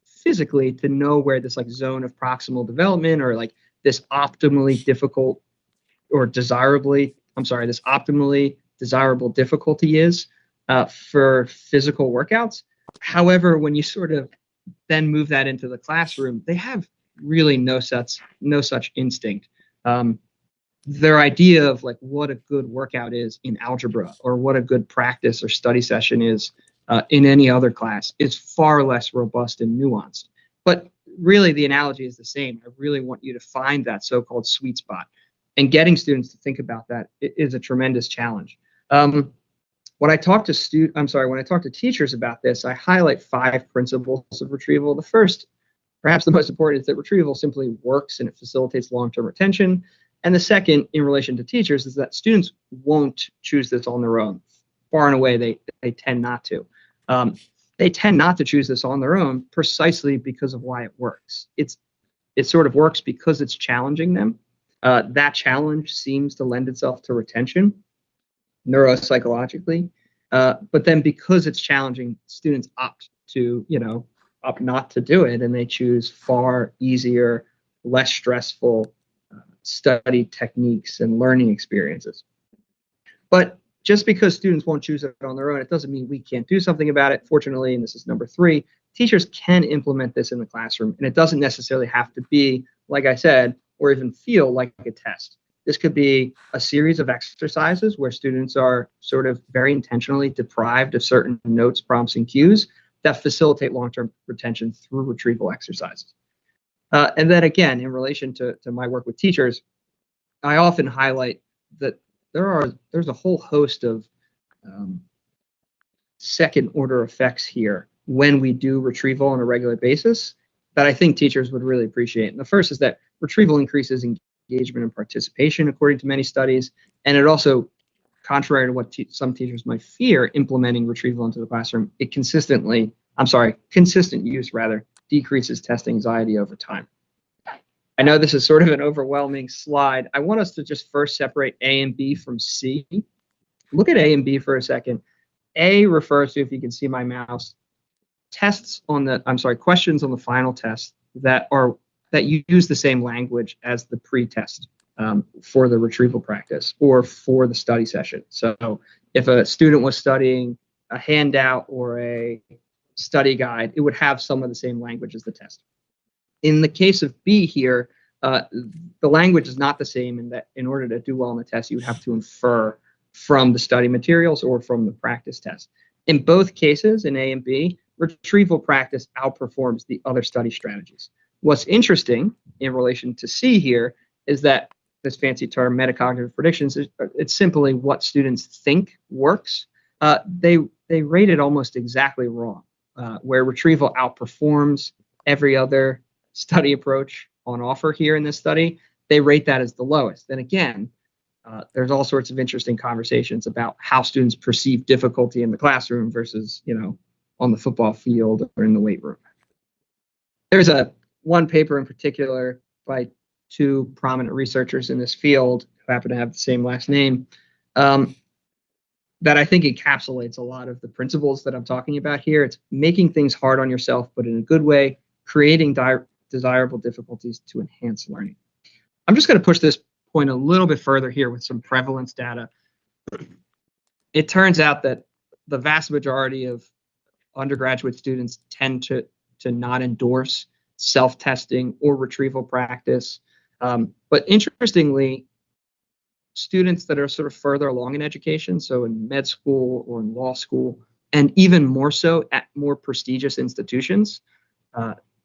physically to know where this like zone of proximal development or like this optimally difficult or this optimally desirable difficulty is for physical workouts. However, when you sort of then move that into the classroom, they have really no such instinct. Their idea of like what a good workout is in algebra or what a good practice or study session is in any other class is far less robust and nuanced. But really, the analogy is the same. I really want you to find that so-called sweet spot. And getting students to think about that is a tremendous challenge. When I talk to teachers about this, I highlight 5 principles of retrieval. The first, perhaps the most important, is that retrieval simply works and it facilitates long-term retention. And the second, in relation to teachers, is that students won't choose this on their own. Far and away, they tend not to. They tend not to choose this on their own precisely because of why it works. It sort of works because it's challenging them. That challenge seems to lend itself to retention neuropsychologically. But then because it's challenging, students opt not to do it, and they choose far easier, less stressful study techniques and learning experiences. But just because students won't choose it on their own, it doesn't mean we can't do something about it. Fortunately, and this is number 3, teachers can implement this in the classroom, and it doesn't necessarily have to be, like I said, or even feel like a test. This could be a series of exercises where students are sort of very intentionally deprived of certain notes, prompts, and cues that facilitate long-term retention through retrieval exercises. And then again, in relation to my work with teachers, I often highlight that there's a whole host of second-order effects here when we do retrieval on a regular basis that I think teachers would really appreciate. And the first is that retrieval increases engagement and participation, according to many studies. And it also, contrary to what some teachers might fear, implementing retrieval into the classroom, consistent use decreases test anxiety over time. I know this is sort of an overwhelming slide. I want us to just first separate A and B from C. Look at A and B for a second. A refers to, if you can see my mouse, questions on the final test that use the same language as the pre-test for the retrieval practice or for the study session. So if a student was studying a handout or a study guide, it would have some of the same language as the test. In the case of B here, the language is not the same, in that in order to do well on the test, you would have to infer from the study materials or from the practice test. In both cases, in A and B, retrieval practice outperforms the other study strategies. What's interesting in relation to C here is that this fancy term, metacognitive predictions, it's simply what students think works. They rate it almost exactly wrong, where retrieval outperforms every other study approach on offer here in this study. They rate that as the lowest. And again, there's all sorts of interesting conversations about how students perceive difficulty in the classroom versus, on the football field or in the weight room. There's one paper in particular by 2 prominent researchers in this field who happen to have the same last name that I think encapsulates a lot of the principles that I'm talking about here. It's making things hard on yourself, but in a good way, creating desirable difficulties to enhance learning. I'm just going to push this point a little bit further here with some prevalence data. It turns out that the vast majority of undergraduate students tend to not endorse self-testing or retrieval practice. But interestingly, students that are sort of further along in education, so in med school or in law school, and even more so at more prestigious institutions,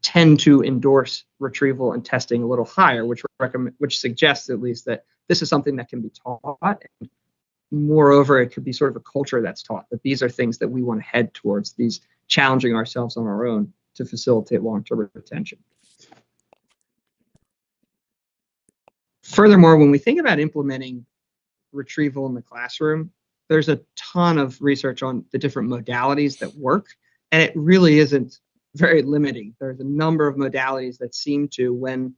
tend to endorse retrieval and testing a little higher, which suggests at least that this is something that can be taught. And moreover, it could be sort of a culture that's taught that these are things that we want to head towards, these challenging ourselves on our own to facilitate long-term retention. Furthermore, when we think about implementing retrieval in the classroom, there's a ton of research on the different modalities that work, and it really isn't very limiting. There's a number of modalities that seem to, when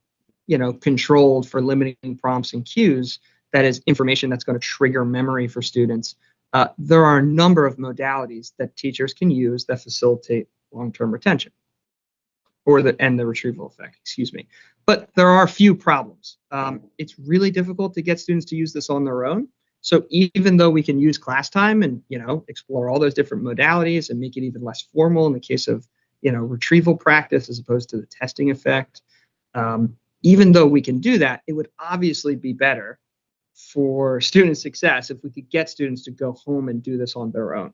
controlled for limiting prompts and cues, that is information that's going to trigger memory for students. There are a number of modalities that teachers can use that facilitate long-term retention, and the retrieval effect, excuse me. But there are a few problems. It's really difficult to get students to use this on their own. So even though we can use class time and explore all those different modalities and make it even less formal in the case of retrieval practice as opposed to the testing effect, even though we can do that, it would obviously be better for student success if we could get students to go home and do this on their own.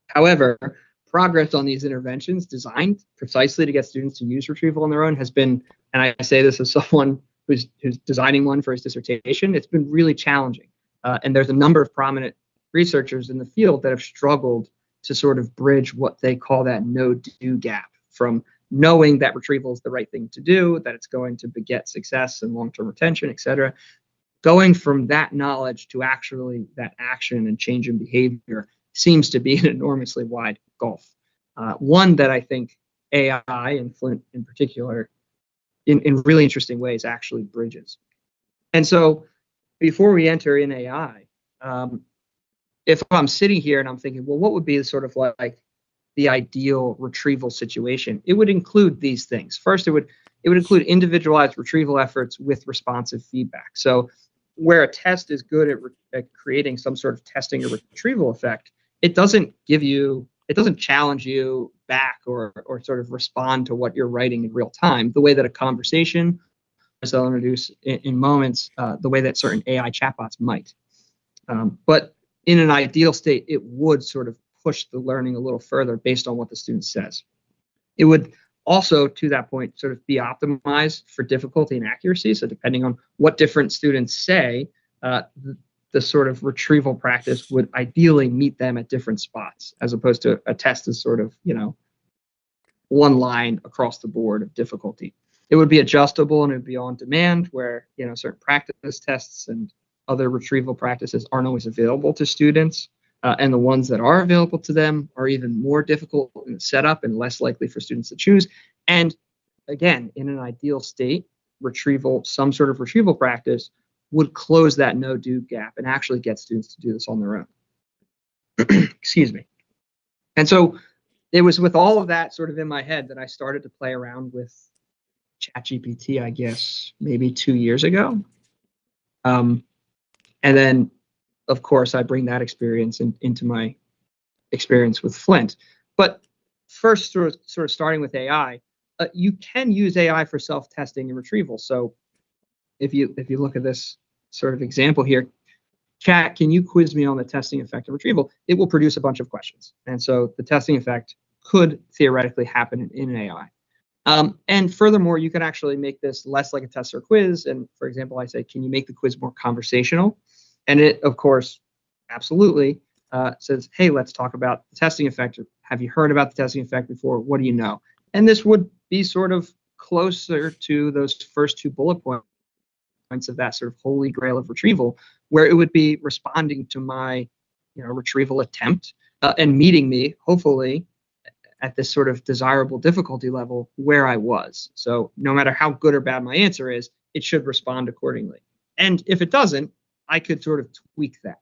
However, progress on these interventions designed precisely to get students to use retrieval on their own has been, and I say this as someone who's designing one for his dissertation, it's been really challenging. And there's a number of prominent researchers in the field that have struggled to sort of bridge what they call that no-do gap, from knowing that retrieval is the right thing to do, that it's going to beget success and long-term retention, et cetera, going from that knowledge to actually that action and change in behavior seems to be an enormously wide gulf. One that I think AI and Flint in particular, in really interesting ways, actually bridges. And so before we enter in AI, if I'm sitting here and I'm thinking, well, what would be sort of like the ideal retrieval situation? It would include these things. First, it would include individualized retrieval efforts with responsive feedback. So where a test is good at creating some sort of testing or retrieval effect, it doesn't challenge you back or sort of respond to what you're writing in real time, the way that a conversation, as I'll introduce in moments, the way that certain AI chatbots might. But in an ideal state, it would sort of push the learning a little further based on what the student says. It would also, to that point, sort of be optimized for difficulty and accuracy. So depending on what different students say, the sort of retrieval practice would ideally meet them at different spots, as opposed to a test as sort of, one line across the board of difficulty. It would be adjustable and it would be on demand, where, certain practice tests and other retrieval practices aren't always available to students. And the ones that are available to them are even more difficult in the setup and less likely for students to choose. And again, in an ideal state, some sort of retrieval practice would close that no-do gap and actually get students to do this on their own. Excuse me. And so it was with all of that sort of in my head that I started to play around with ChatGPT, I guess, maybe 2 years ago. And then, of course, I bring that experience into my experience with Flint. But first, sort of starting with AI, you can use AI for self-testing and retrieval. So if you look at this sort of example here, Chat, can you quiz me on the testing effect of retrieval? It will produce a bunch of questions. And so the testing effect could theoretically happen in an AI. And furthermore, you can actually make this less like a test or quiz. And for example, I say, can you make the quiz more conversational? And it, of course, absolutely says, hey, let's talk about the testing effect. Have you heard about the testing effect before? What do you know? And this would be sort of closer to those first two bullet points of that sort of holy grail of retrieval, where it would be responding to my retrieval attempt and meeting me, hopefully, at this sort of desirable difficulty level where I was. So no matter how good or bad my answer is, it should respond accordingly. And if it doesn't, I could sort of tweak that.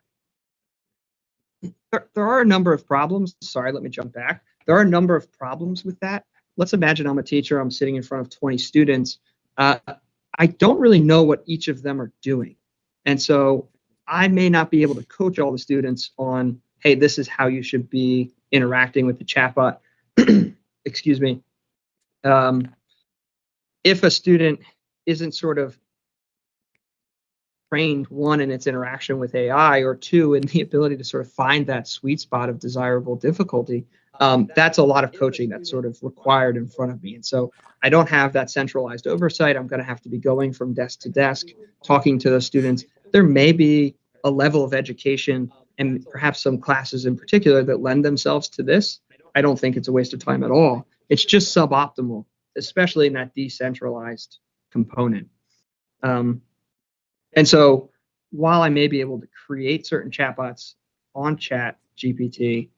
There are a number of problems. Sorry, let me jump back. There are a number of problems with that. Let's imagine I'm a teacher. I'm sitting in front of 20 students. I don't really know what each of them are doing. And so I may not be able to coach all the students on, hey, this is how you should be interacting with the chatbot. Excuse me. If a student isn't sort of trained, one, in its interaction with AI, or two, in the ability to sort of find that sweet spot of desirable difficulty, that's a lot of coaching that's sort of required in front of me. And so I don't have that centralized oversight. I'm going to have to be going from desk to desk, talking to the students. There may be a level of education and perhaps some classes in particular that lend themselves to this. I don't think it's a waste of time at all. It's just suboptimal, especially in that decentralized component. And so while I may be able to create certain chatbots on Chat GPT,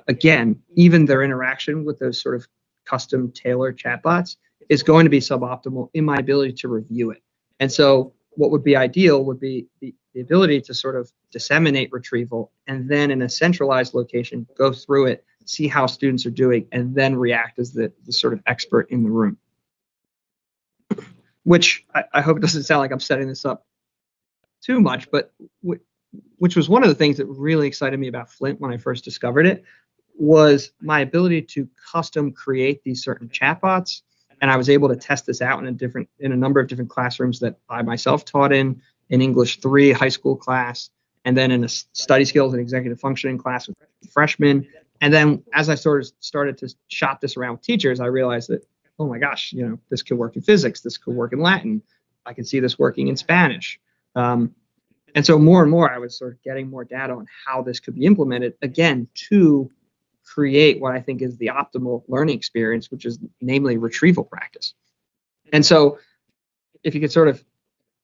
again, even their interaction with those sort of custom tailored chatbots is going to be suboptimal in my ability to review it. And so what would be ideal would be the ability to sort of disseminate retrieval and then in a centralized location, go through it, see how students are doing, and then react as the sort of expert in the room. Which I hope doesn't sound like I'm setting this up too much, but which was one of the things that really excited me about Flint when I first discovered it, was my ability to custom create these certain chatbots. And I was able to test this out in a number of different classrooms that I myself taught in English 3 high school class, and then in a study skills and executive functioning class with freshmen. And then as I started to shop this around with teachers, I realized that, oh my gosh, this could work in physics, this could work in Latin, I can see this working in Spanish. And so more and more, I was sort of getting more data on how this could be implemented, again, to create what I think is the optimal learning experience, which is namely retrieval practice. And so if you could sort of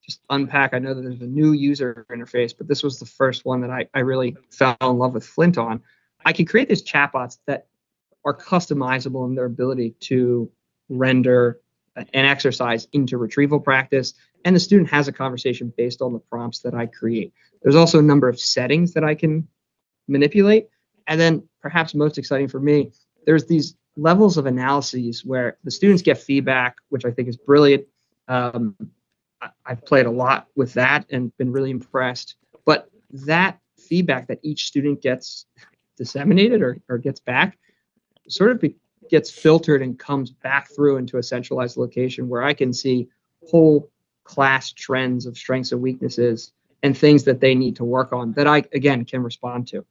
just unpack, I know that there's a new user interface, but this was the first one that I really fell in love with Flint on. I can create these chatbots that are customizable in their ability to render an exercise into retrieval practice, and the student has a conversation based on the prompts that I create. There's also a number of settings that I can manipulate. And then perhaps most exciting for me, there's these levels of analyses where the students get feedback, which I think is brilliant. I've played a lot with that and been really impressed. But that feedback that each student gets disseminated or gets back sort of gets filtered and comes back through into a centralized location where I can see whole class trends of strengths and weaknesses and things that they need to work on that I, again, can respond to.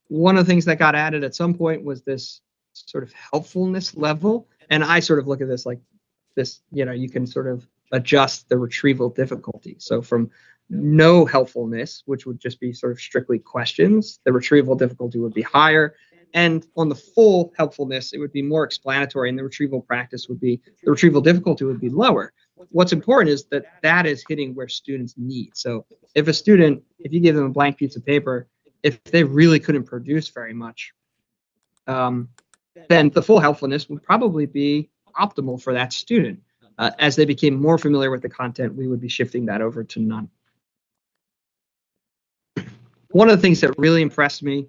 One of the things that got added at some point was this sort of helpfulness level. And I sort of look at this like this, you can sort of adjust the retrieval difficulty. So from no helpfulness, which would just be sort of strictly questions, the retrieval difficulty would be higher. And on the full helpfulness, it would be more explanatory, and the retrieval difficulty would be lower. What's important is that is hitting where students need. So if you give them a blank piece of paper, if they really couldn't produce very much, then the full helpfulness would probably be optimal for that student. As they became more familiar with the content, we would be shifting that over to none. One of the things that really impressed me,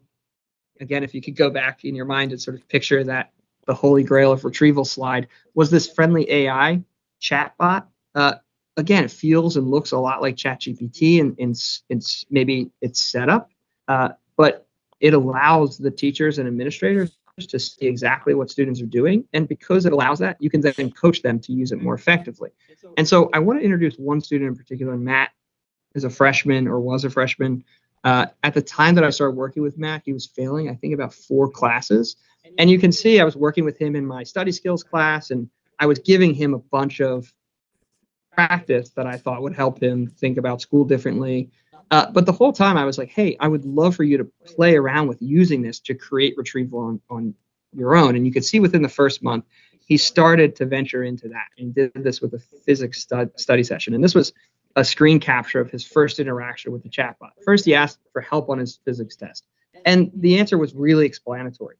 again, if you could go back in your mind and sort of picture that the holy grail of retrieval slide, was this friendly AI chatbot. Again, it feels and looks a lot like ChatGPT in maybe its setup, but it allows the teachers and administrators to see exactly what students are doing. And because it allows that, you can then coach them to use it more effectively. And so I want to introduce one student in particular. Matt is a freshman, or was a freshman. At the time that I started working with Matt, he was failing, I think, about 4 classes. And you can see I was working with him in my study skills class, and I was giving him a bunch of practice that I thought would help him think about school differently. But the whole time I was like, hey, I would love for you to play around with using this to create retrieval on your own. And you could see within the first month, he started to venture into that and did this with a physics study session. And this was a screen capture of his first interaction with the chatbot. First, he asked for help on his physics test, and the answer was really explanatory.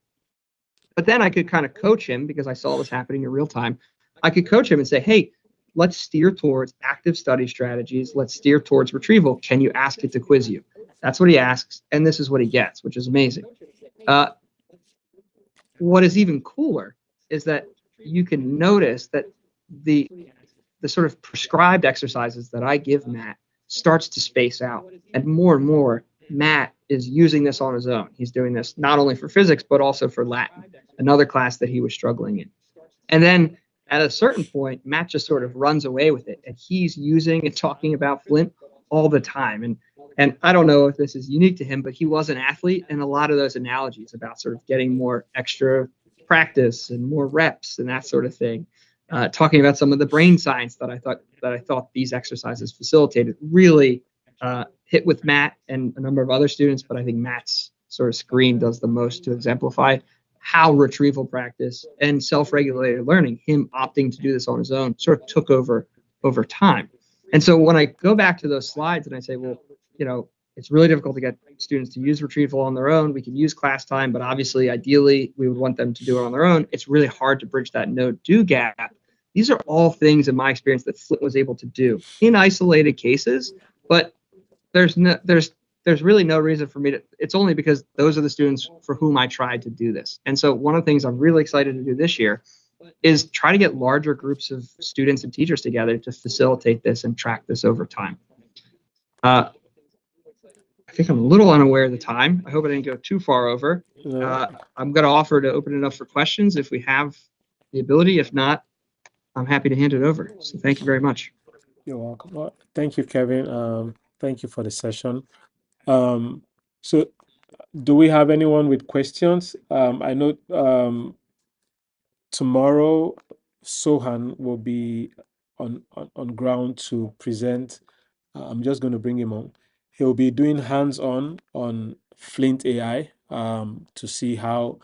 But then I could kind of coach him, because I saw this happening in real time. I could coach him and say, hey, let's steer towards active study strategies. Let's steer towards retrieval. Can you ask it to quiz you? That's what he asks, and this is what he gets, which is amazing. What is even cooler is that you can notice that the sort of prescribed exercises that I give Matt starts to space out. And more, Matt is using this on his own. He's doing this not only for physics, but also for Latin, another class that he was struggling in. And then at a certain point, Matt just sort of runs away with it. And he's using and talking about Flint all the time. And I don't know if this is unique to him, but he was an athlete. And a lot of those analogies about sort of getting more extra practice and more reps and that sort of thing, talking about some of the brain science that I thought these exercises facilitated, really hit with Matt and a number of other students. But I think Matt's sort of screen does the most to exemplify how retrieval practice and self-regulated learning, him opting to do this on his own, sort of took over time. And so when I go back to those slides and I say, well, it's really difficult to get students to use retrieval on their own. We can use class time, but obviously, ideally, we would want them to do it on their own. It's really hard to bridge that no-do gap. These are all things in my experience that Flint was able to do in isolated cases, but there's really no reason for me to. It's only because those are the students for whom I tried to do this. And so one of the things I'm really excited to do this year is try to get larger groups of students and teachers together to facilitate this and track this over time. I think I'm a little unaware of the time. I hope I didn't go too far over. I'm going to offer to open it up for questions if we have the ability. If not, I'm happy to hand it over. So thank you very much. You're welcome. Well, thank you, Kevin. Thank you for the session. So do we have anyone with questions? I know tomorrow Sohan will be on ground to present. I'm just going to bring him on. He'll be doing hands-on on Flint AI to see how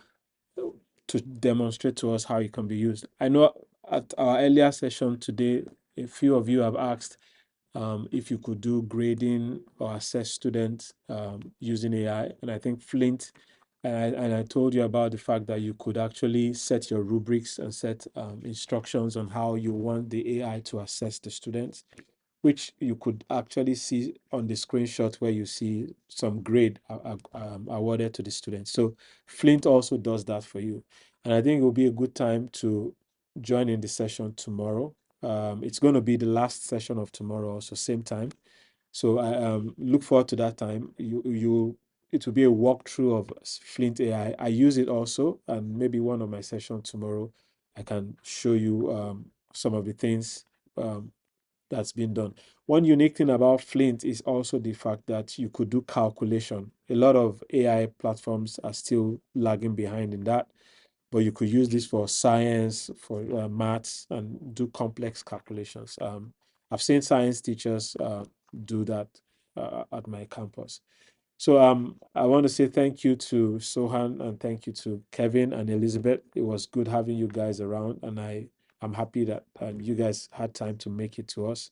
to demonstrate to us how it can be used. I know at our earlier session today, a few of you have asked if you could do grading or assess students using AI, and I think Flint. And I told you about the fact that you could actually set your rubrics and set instructions on how you want the AI to assess the students, which you could actually see on the screenshot where you see some grade awarded to the students. So Flint also does that for you. And I think it will be a good time to join in the session tomorrow. It's going to be the last session of tomorrow, also same time. So I look forward to that time. It will be a walkthrough of Flint AI. I use it also, and maybe one of my sessions tomorrow, I can show you some of the things that's been done. One unique thing about Flint is also the fact that you could do calculation. A lot of AI platforms are still lagging behind in that, but you could use this for science, for maths, and do complex calculations. I've seen science teachers do that at my campus. So I want to say thank you to Sohan and thank you to Kevin and Elizabeth. It was good having you guys around, and I'm happy that you guys had time to make it to us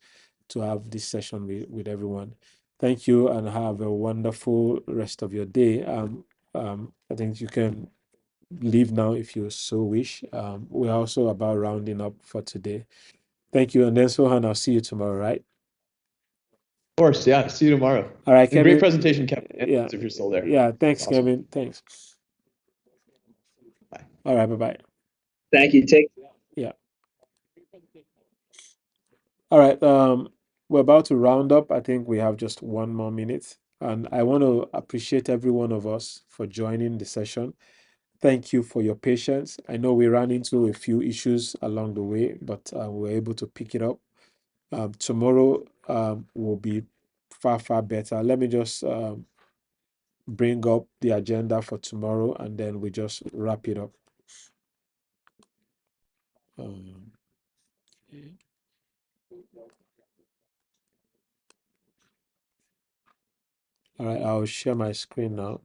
to have this session with everyone. Thank you and have a wonderful rest of your day. I think you can leave now if you so wish. We're also about rounding up for today. Thank you. And then Sohan, I'll see you tomorrow, right? Of course, yeah. See you tomorrow. All right, Kevin. Great presentation, Kevin. Yeah, if you're still there. Yeah, thanks, Awesome. Kevin. Thanks. Bye. All right, bye-bye. Thank you. Yeah. All right. We're about to round up. I think we have just 1 more minute. And I want to appreciate every one of us for joining the session. Thank you for your patience. I know we ran into a few issues along the way, but we were able to pick it up. Tomorrow will be far, far better. Let me just bring up the agenda for tomorrow and then we just wrap it up. Okay. All right, I'll share my screen now.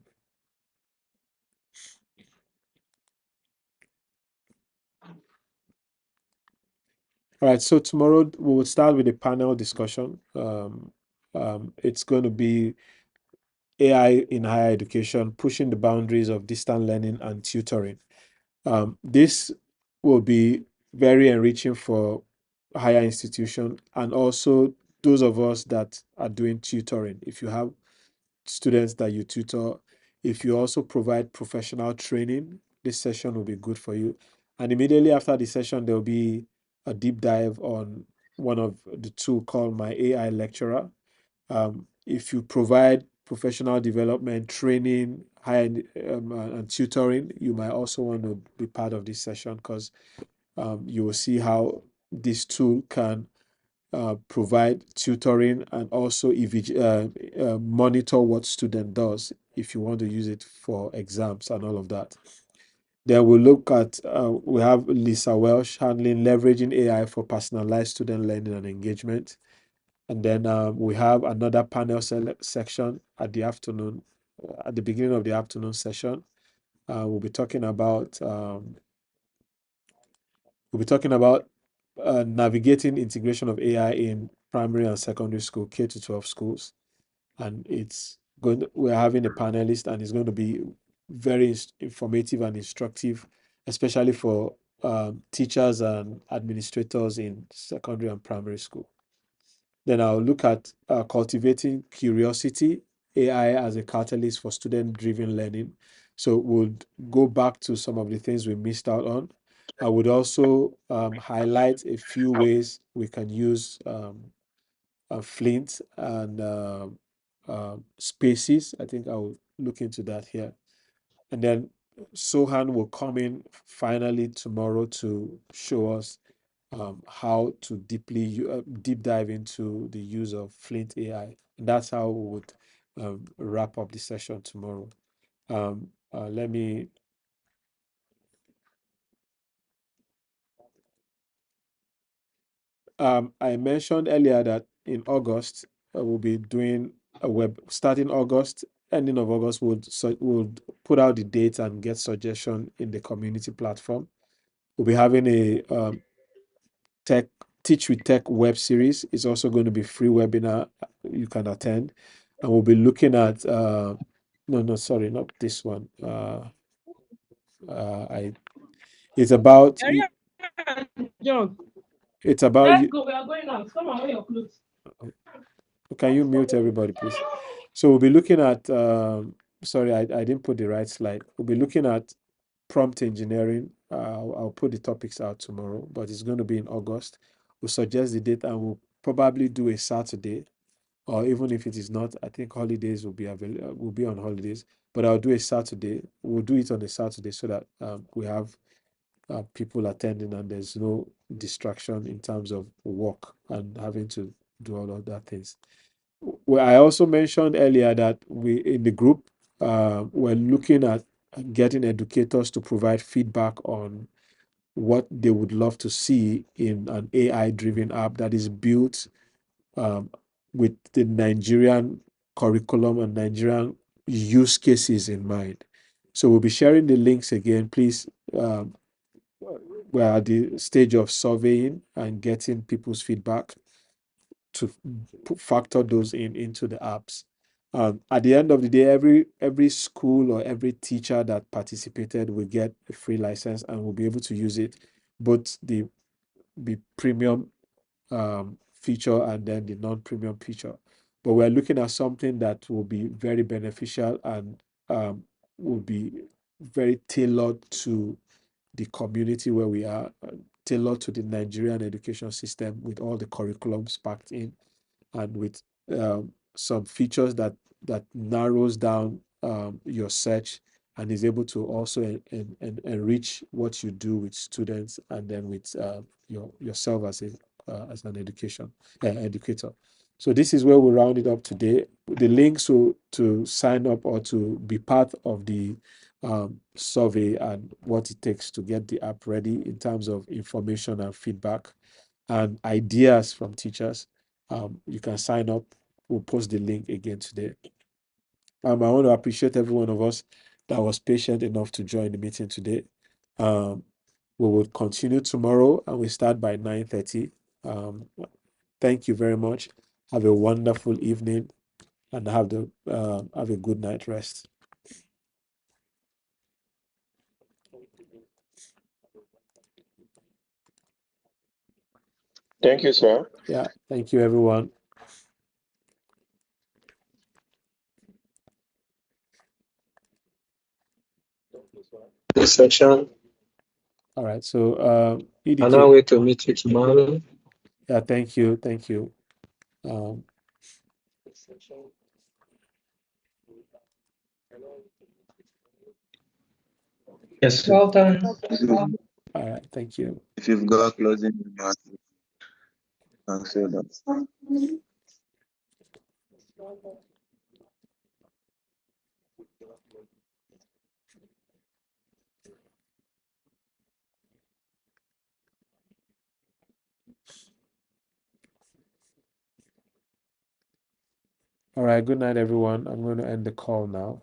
All right, so tomorrow we will start with a panel discussion. It's going to be AI in higher education, pushing the boundaries of distant learning and tutoring. This will be very enriching for higher institution and also those of us that are doing tutoring. If you have students that you tutor, if you also provide professional training, this session will be good for you. And immediately after the session, there'll be a deep dive on one of the two called My AI Lecturer. If you provide professional development, training, and tutoring, you might also want to be part of this session because you will see how this tool can provide tutoring and also monitor what student does if you want to use it for exams and all of that. Then we'll look at, we have Lisa Welsh handling leveraging AI for personalized student learning and engagement. And then we have another panel section at the afternoon, at the beginning of the afternoon session. We'll be talking about navigating integration of AI in primary and secondary school, K-12 schools. and we're having a panelist, and it's going to be very informative and instructive, especially for teachers and administrators in secondary and primary school. Then I'll look at cultivating curiosity, AI as a catalyst for student-driven learning. So we'll go back to some of the things we missed out on. I would also highlight a few ways we can use Flint and Spaces. I think I will look into that here. And then Sohan will come in finally tomorrow to show us how to deep dive into the use of Flint AI. And that's how we would wrap up the session tomorrow. Let me I mentioned earlier that in August we'll be doing a starting August, ending of August. We'll put out the date and get suggestion in the community platform. We'll be having a tech Teach with Tech web series. It's also going to be free webinar you can attend, and we'll be looking at no, sorry, not this one. It's about John, it's about let's go. We are going out. Come on, wear your clothes. Can you mute everybody, please? So we'll be looking at sorry, I didn't put the right slide. We'll be looking at prompt engineering. I'll put the topics out tomorrow, but it's going to be in August. We'll suggest the date, and we'll probably do a Saturday, or even if it is not, I think holidays will be available. We'll be on holidays, but I'll do a Saturday. We'll do it on a Saturday so that we have people attending, and there's no distraction in terms of work and having to do all of that things. Well, I also mentioned earlier that we in the group we're looking at getting educators to provide feedback on what they would love to see in an AI-driven app that is built with the Nigerian curriculum and Nigerian use cases in mind. So we'll be sharing the links again. Please, we're at the stage of surveying and getting people's feedback to factor those into the apps. At the end of the day, every school or every teacher that participated will get a free license and will be able to use it, both the premium feature and then the non-premium feature. But we're looking at something that will be very beneficial and will be very tailored to the community where we are, tailored to the Nigerian education system with all the curriculums packed in, and with some features that narrows down your search and is able to also enrich what you do with students and then with yourself as an educator. So this is where we round it up today. The links to sign up or to be part of the survey and what it takes to get the app ready in terms of information and feedback and ideas from teachers. You can sign up. We'll post the link again today. I want to appreciate every one of us that was patient enough to join the meeting today. We will continue tomorrow and we start by 9:30. Thank you very much. Have a wonderful evening and have a good night rest. Thank you, sir. Yeah, thank you, everyone. This section. All right, so I now wait to meet you tomorrow. Yeah, thank you. Yes. Well done. All right, thank you. If you've got closing remarks, you can say that. All right, good night, everyone. I'm going to end the call now.